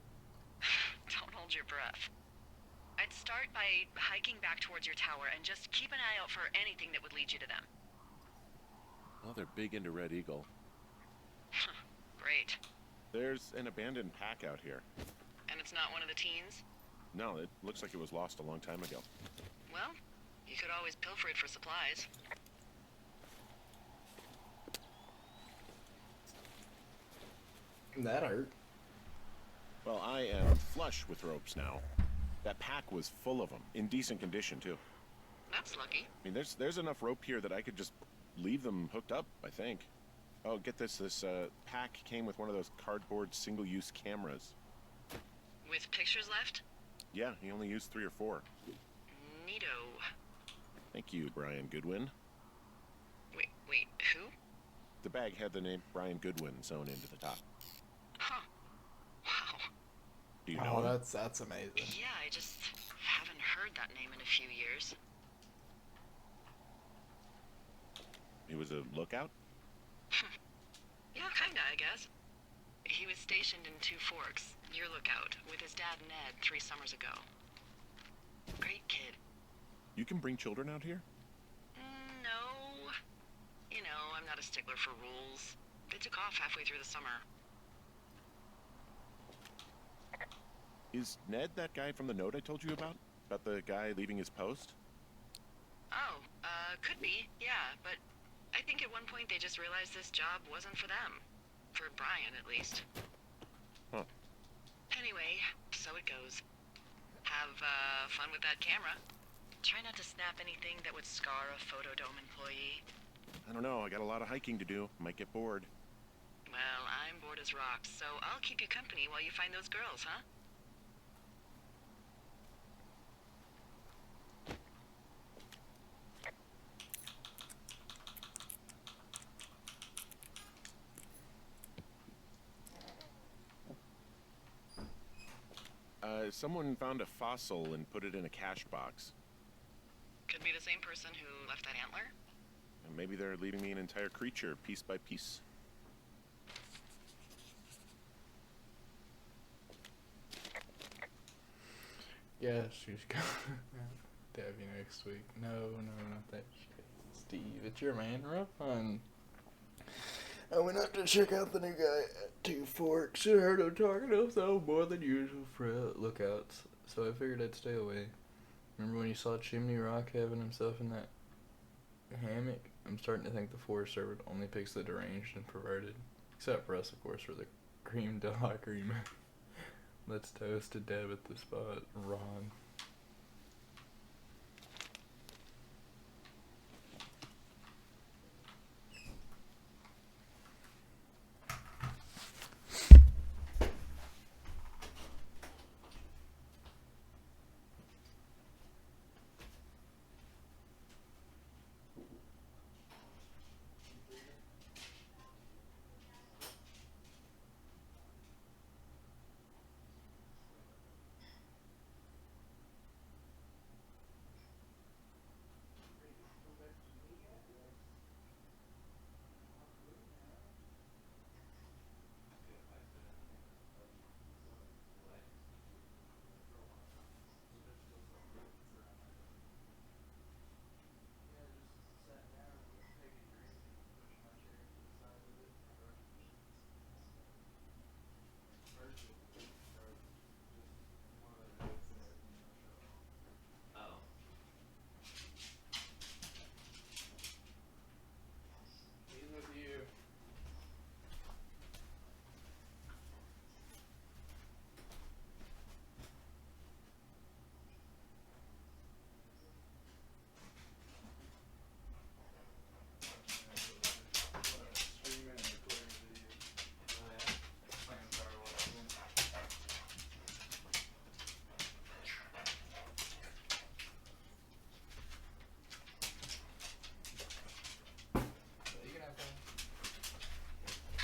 Don't hold your breath. I'd start by hiking back towards your tower and just keep an eye out for anything that would lead you to them. Well, they're big into Red Eagle. Great. There's an abandoned pack out here. And it's not one of the teens? No, it looks like it was lost a long time ago. Well, you could always pilfer it for supplies. That hurt. Well, I am flush with ropes now. That pack was full of them, in decent condition, too. That's lucky. I mean, there's enough rope here that I could just leave them hooked up, I think. Oh, get this. This pack came with one of those cardboard single-use cameras. With pictures left? Yeah, he only used 3 or 4. Neato. Thank you, Brian Goodwin. Wait, who? The bag had the name Brian Goodwin sewn into the top. Huh. Wow. Do you know him? That's amazing. Yeah, I just haven't heard that name in a few years. He was a lookout? Yeah, kinda, I guess. He was stationed in Two Forks, your lookout, with his dad Ned 3 summers ago. Great kid. You can bring children out here? No. You know, I'm not a stickler for rules. They took off halfway through the summer. Is Ned that guy from the note I told you about? About the guy leaving his post? Oh, could be, yeah, but I think at one point they just realized this job wasn't for them. For Brian, at least. Huh. Anyway, so it goes. Have, fun with that camera. Try not to snap anything that would scar a Photodome employee. I don't know. I got a lot of hiking to do. Might get bored. Well, I'm bored as rocks, so I'll keep you company while you find those girls, huh? Someone found a fossil and put it in a cash box. Could be the same person who left that antler. And maybe they're leaving me an entire creature, piece by piece. Yeah, she's coming. Debbie next week. No, not that shit. Steve, it's your man. We're fun. I went up to check out the new guy at Two Forks and heard him talking himself more than usual for lookouts, so I figured I'd stay away. Remember when you saw Chimney Rock having himself in that hammock? I'm starting to think the Forest Service only picks the deranged and perverted. Except for us, of course, for the cream de la cream. Let's toast to Deb at the spot. Ron.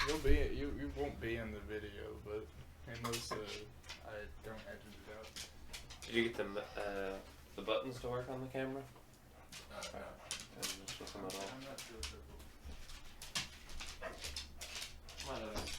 You won't be in the video, but unless I don't edit it out. Did you get the buttons to work on the camera? And just with them at all? I'm not sure if it will. Might have.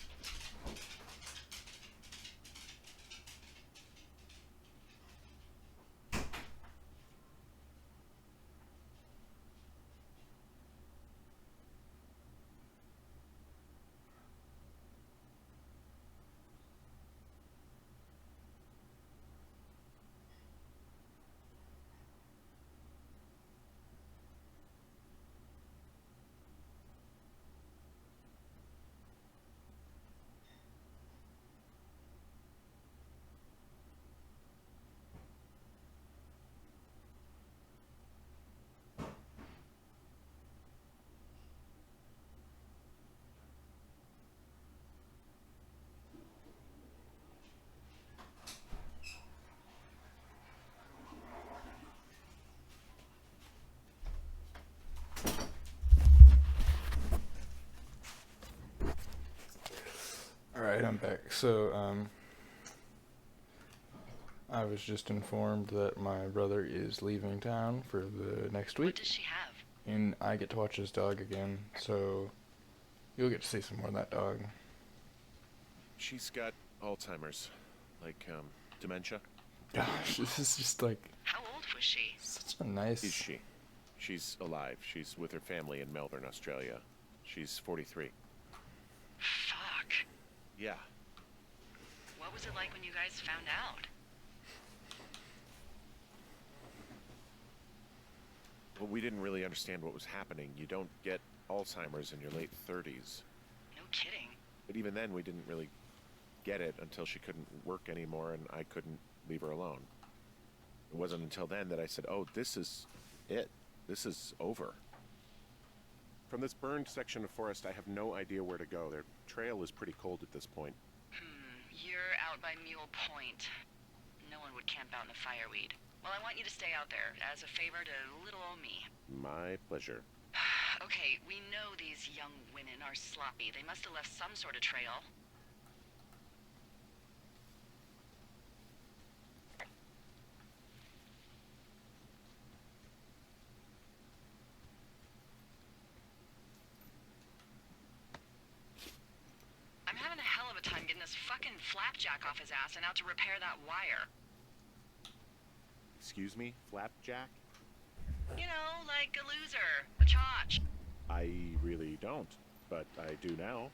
Alright, I'm back. So, I was just informed that my brother is leaving town for the next What week, does she have? and I get to watch his dog again, so you'll get to see some more of that dog. She's got Alzheimer's, like dementia. Gosh, this is just like How old was she? such a nice... Is she? She's alive. She's with her family in Melbourne, Australia. She's 43. Fuck. Yeah. What was it like when you guys found out? Well, we didn't really understand what was happening. You don't get Alzheimer's in your late 30s. No kidding. But even then, we didn't really get it until she couldn't work anymore and I couldn't leave her alone. It wasn't until then that I said, oh, this is it. This is over. From this burned section of forest, I have no idea where to go. Their trail is pretty cold at this point. You're out by Mule Point. No one would camp out in the fireweed. Well, I want you to stay out there as a favor to little old me. My pleasure. Okay, we know these young women are sloppy. They must have left some sort of trail. I'm having a hell of a time getting this fucking flapjack off his ass and out to repair that wire. Excuse me, Flapjack? You know, like a loser, a chotch. I really don't, but I do now.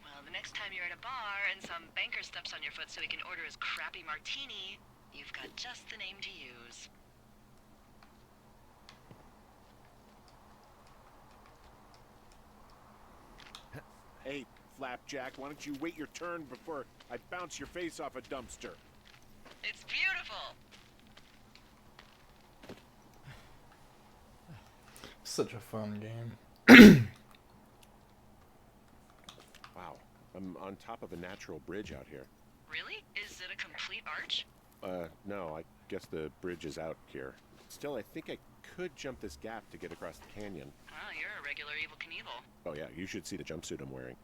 Well, the next time you're at a bar and some banker steps on your foot so he can order his crappy martini, you've got just the name to use. Hey, Flapjack, why don't you wait your turn before I bounce your face off a dumpster? It's beautiful. Such a fun game. Wow, I'm on top of a natural bridge out here. Really? Is it a complete arch? No, I guess the bridge is out here. Still, I think I could jump this gap to get across the canyon. Oh, you're a regular Evel Knievel. Oh yeah, you should see the jumpsuit I'm wearing.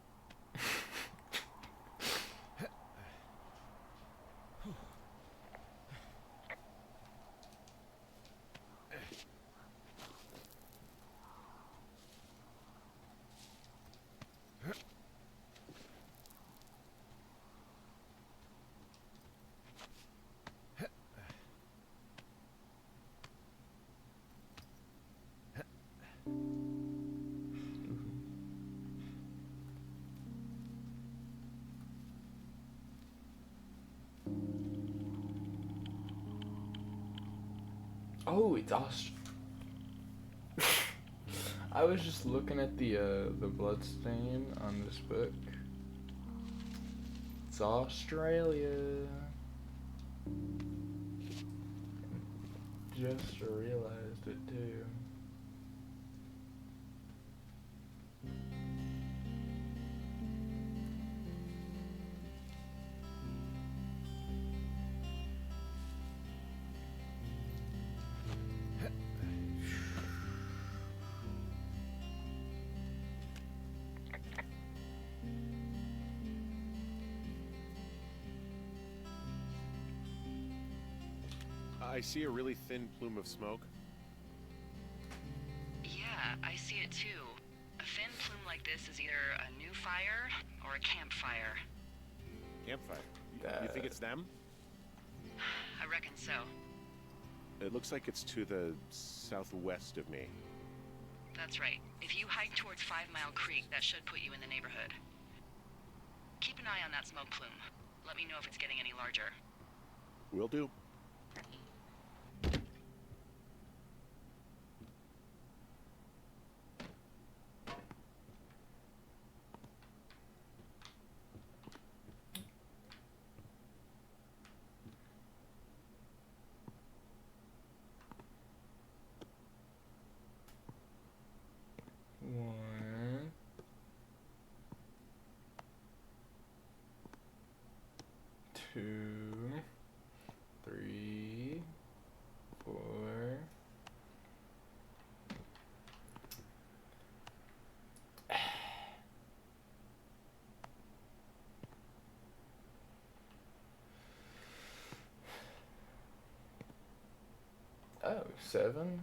Oh, it's I was just looking at the blood stain on this book. It's Australia. Just realized it too. I see a really thin plume of smoke. Yeah, I see it too. A thin plume like this is either a new fire or a campfire. Campfire. You think it's them? I reckon so. It looks like it's to the southwest of me. That's right. If you hike towards 5 Mile Creek, that should put you in the neighborhood. Keep an eye on that smoke plume. Let me know if it's getting any larger. Will do. One, two, three, four. Oh, 7.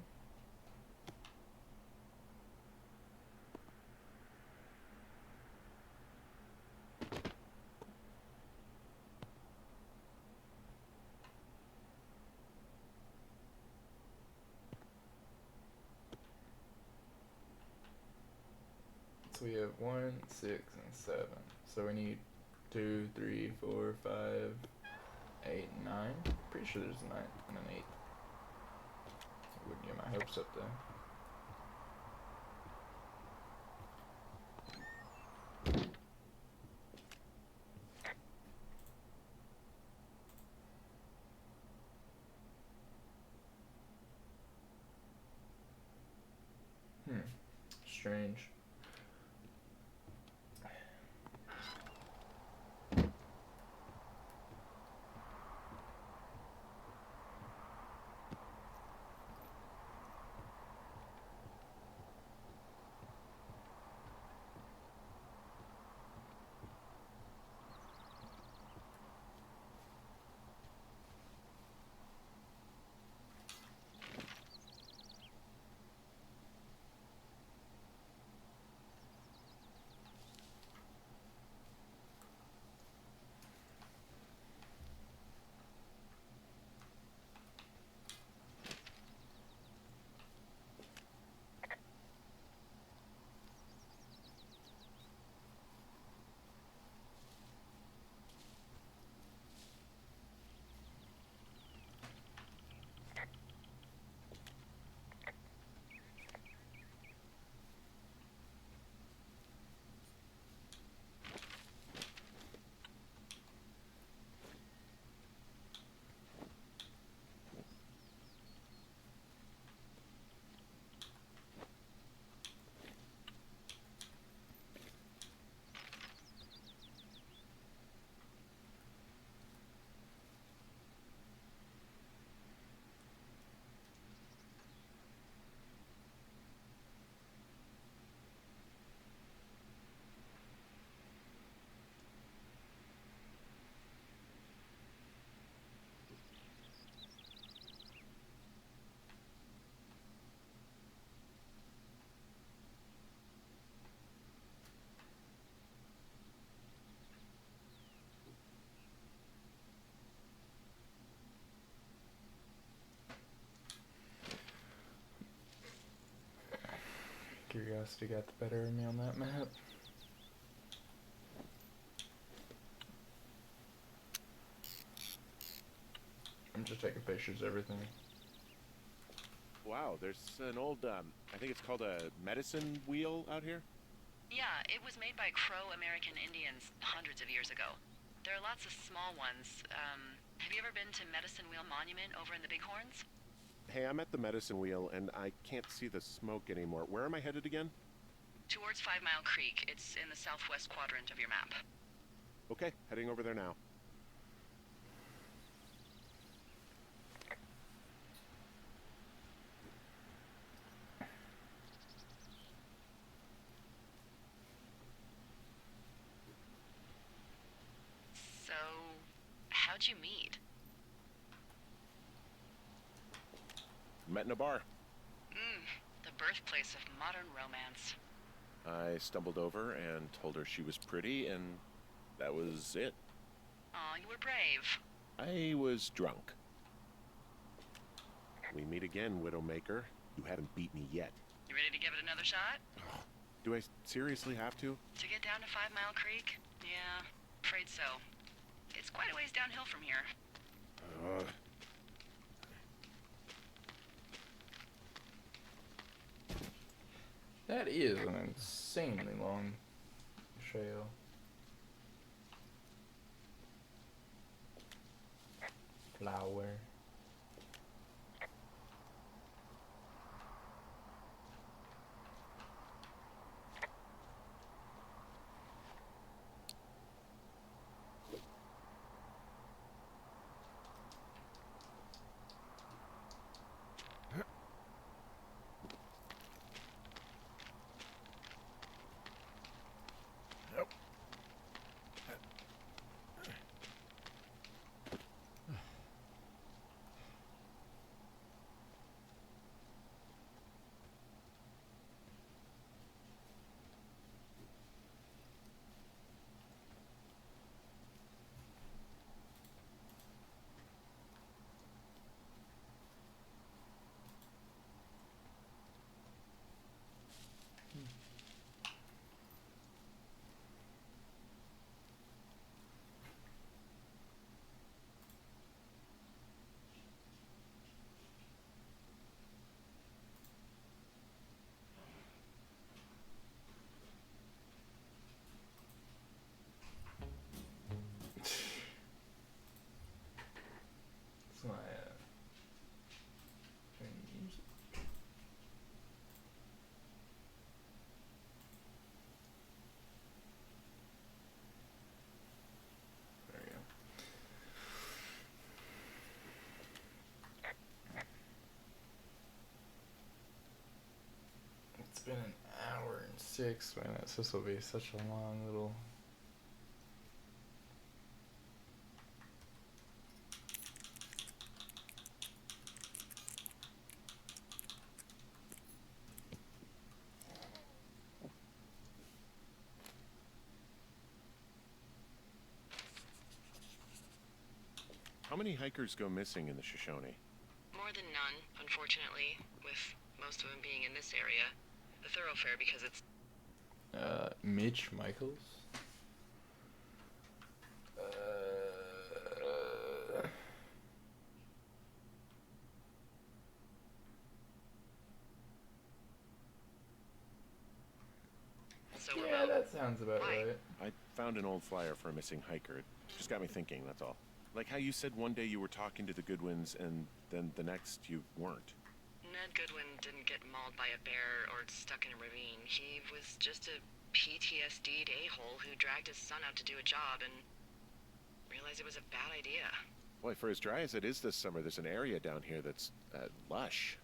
So we have 1, 6, and 7. So we need 2, 3, 4, 5, 8, 9. Pretty sure there's a 9 and an 8. I wouldn't get my hopes up though. Strange. Curiosity got the better of me on that map. I'm just taking pictures of everything. Wow, there's an old, I think it's called a medicine wheel out here. Yeah, it was made by Crow American Indians hundreds of years ago. There are lots of small ones. Have you ever been to Medicine Wheel Monument over in the Bighorns? Hey, I'm at the medicine wheel, and I can't see the smoke anymore. Where am I headed again? Towards 5 Mile Creek. It's in the southwest quadrant of your map. Okay, heading over there now. So, how'd you meet? Met in a bar. The birthplace of modern romance. I stumbled over and told her she was pretty, and that was it. Aw, you were brave. I was drunk. We meet again, Widowmaker. You haven't beat me yet. You ready to give it another shot? Do I seriously have to? To get down to 5 Mile Creek? Yeah, afraid so. It's quite a ways downhill from here. That is an insanely long trail. Flower. It's my music. There we go. It's been an hour and 6 minutes. This will be such a long little. How many hikers go missing in the Shoshone? More than none, unfortunately, with most of them being in this area. The thoroughfare because it's... Mitch Michaels? so Yeah, remote. that sounds about Why? right. I found an old flyer for a missing hiker. It just got me thinking, that's all. Like how you said one day you were talking to the Goodwins and then the next you weren't. Ned Goodwin didn't get mauled by a bear or stuck in a ravine. He was just a PTSD'd a-hole who dragged his son out to do a job and realized it was a bad idea. Boy, for as dry as it is this summer, there's an area down here that's lush.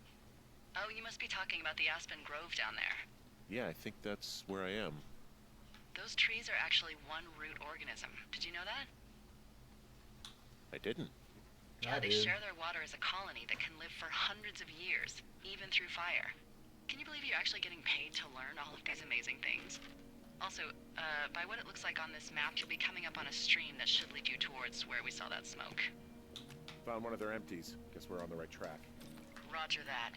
Oh, you must be talking about the Aspen Grove down there. Yeah, I think that's where I am. Those trees are actually one root organism. Did you know that? I didn't. Yeah, I they did. share their water as a colony that can live for hundreds of years, even through fire. Can you believe you're actually getting paid to learn all of these amazing things? Also, by what it looks like on this map, you'll be coming up on a stream that should lead you towards where we saw that smoke. Found one of their empties. Guess we're on the right track. Roger that.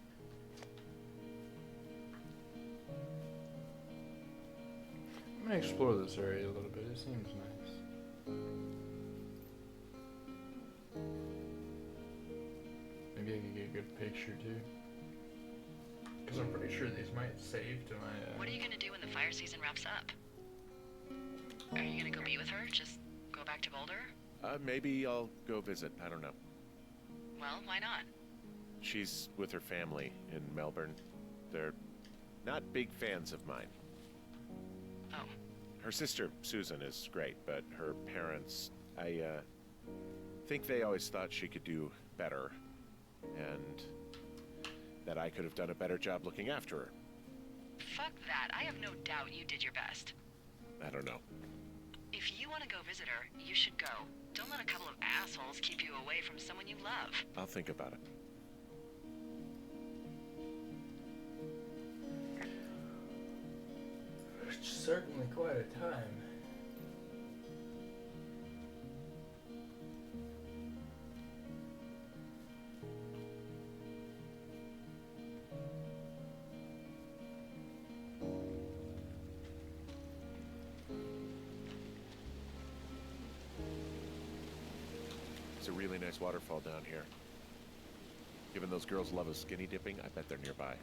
I'm gonna explore this area a little bit. It seems nice. Maybe I could get a good picture too. Because I'm pretty sure these might save to my. What are you gonna do when the fire season wraps up? Are you gonna go be with her? Just go back to Boulder? Maybe I'll go visit. I don't know. Well, why not? She's with her family in Melbourne. They're not big fans of mine. Oh, Her sister, Susan, is great, but her parents, I think they always thought she could do better, and that I could have done a better job looking after her. fuck that. I have no doubt you did your best. I don't know. If you want to go visit her, you should go. Don't let a couple of assholes keep you away from someone you love. I'll think about it. Certainly quite a time. It's a really nice waterfall down here. Given those girls love a skinny dipping, I bet they're nearby.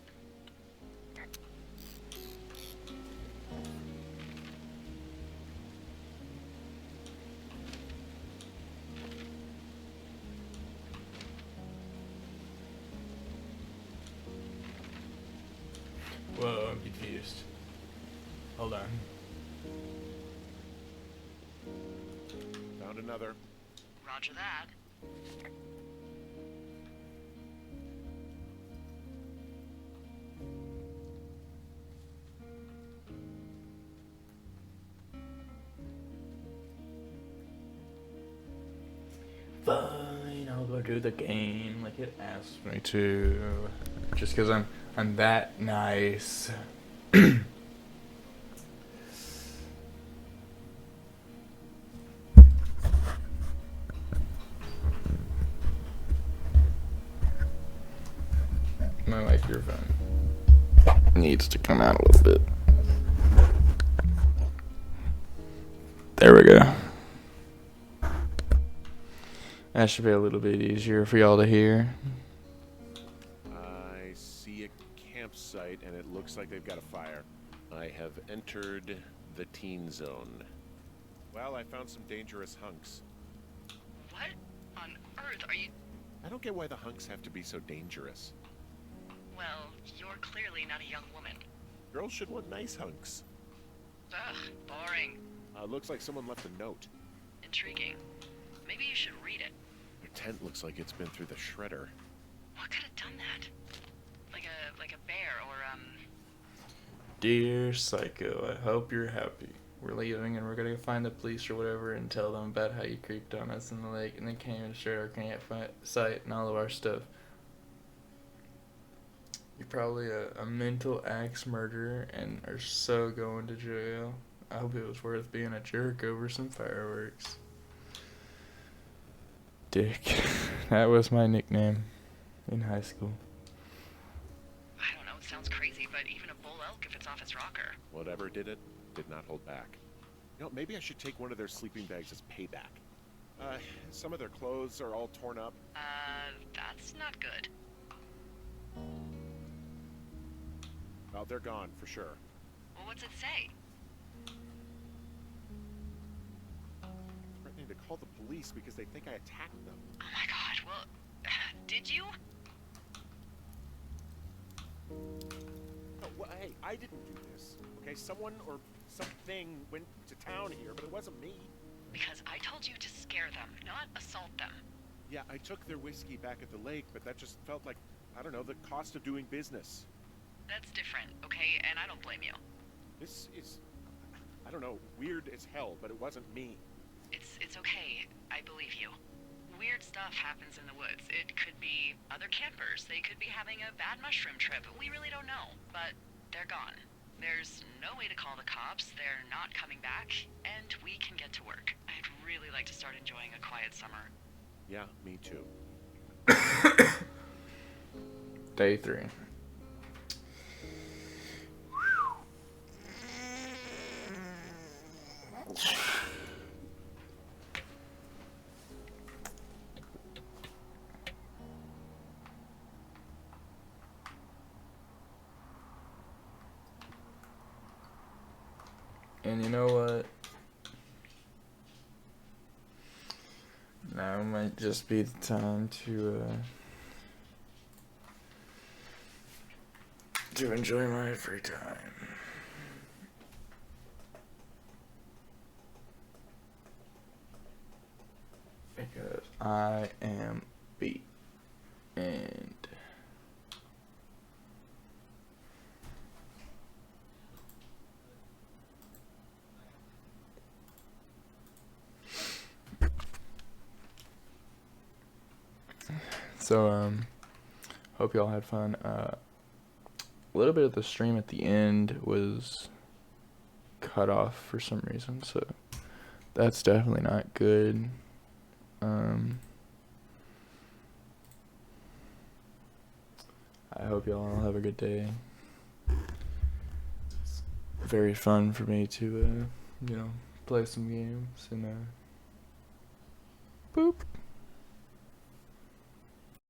Whoa, I'm confused. Hold on. Found another. Roger that. Fine, I'll go do the game like it asked me to. Just because I'm that nice. My microphone needs to come out a little bit. There we go. That should be a little bit easier for y'all to hear. I see a campsite, and it looks like they've got a fire. I have entered the teen zone. Well, I found some dangerous hunks. What on earth are you? I don't get why the hunks have to be so dangerous. Well, you're clearly not a young woman. Girls should want nice hunks. Ugh, boring. Looks like someone left a note. Intriguing. Maybe you should read it. Their tent looks like it's been through the shredder. What could have done that? Like a bear or Dear Psycho, I hope you're happy. We're leaving and we're gonna find the police or whatever and tell them about how you creeped on us in the lake and then came and destroyed our campsite and all of our stuff. You're probably a mental axe murderer and are so going to jail. I hope it was worth being a jerk over some fireworks. Dick. That was my nickname in high school. I don't know, it sounds crazy, but even a bull elk if it's off its rocker. Whatever did it, did not hold back. You know, maybe I should take one of their sleeping bags as payback. Some of their clothes are all torn up. That's not good. Well, they're gone, for sure. Well, what's it say? Threatening to call the police because they think I attacked them. Oh my god, well, did you? No, well, hey, I didn't do this. Okay, someone or something went to town here, but it wasn't me. Because I told you to scare them, not assault them. Yeah, I took their whiskey back at the lake, but that just felt like, I don't know, the cost of doing business. That's different, okay? And I don't blame you. This is, I don't know, weird as hell, but it wasn't me. It's okay. I believe you. Weird stuff happens in the woods. It could be other campers. They could be having a bad mushroom trip. We really don't know. But they're gone. There's no way to call the cops. They're not coming back. And we can get to work. I'd really like to start enjoying a quiet summer. Yeah, me too. Day 3. And you know what? Now might just be the time to enjoy my free time. Because I am beat. And so hope y'all had fun. A little bit of the stream at the end was cut off for some reason, so that's definitely not good. I hope y'all have a good day. It's very fun for me to, play some games and, boop.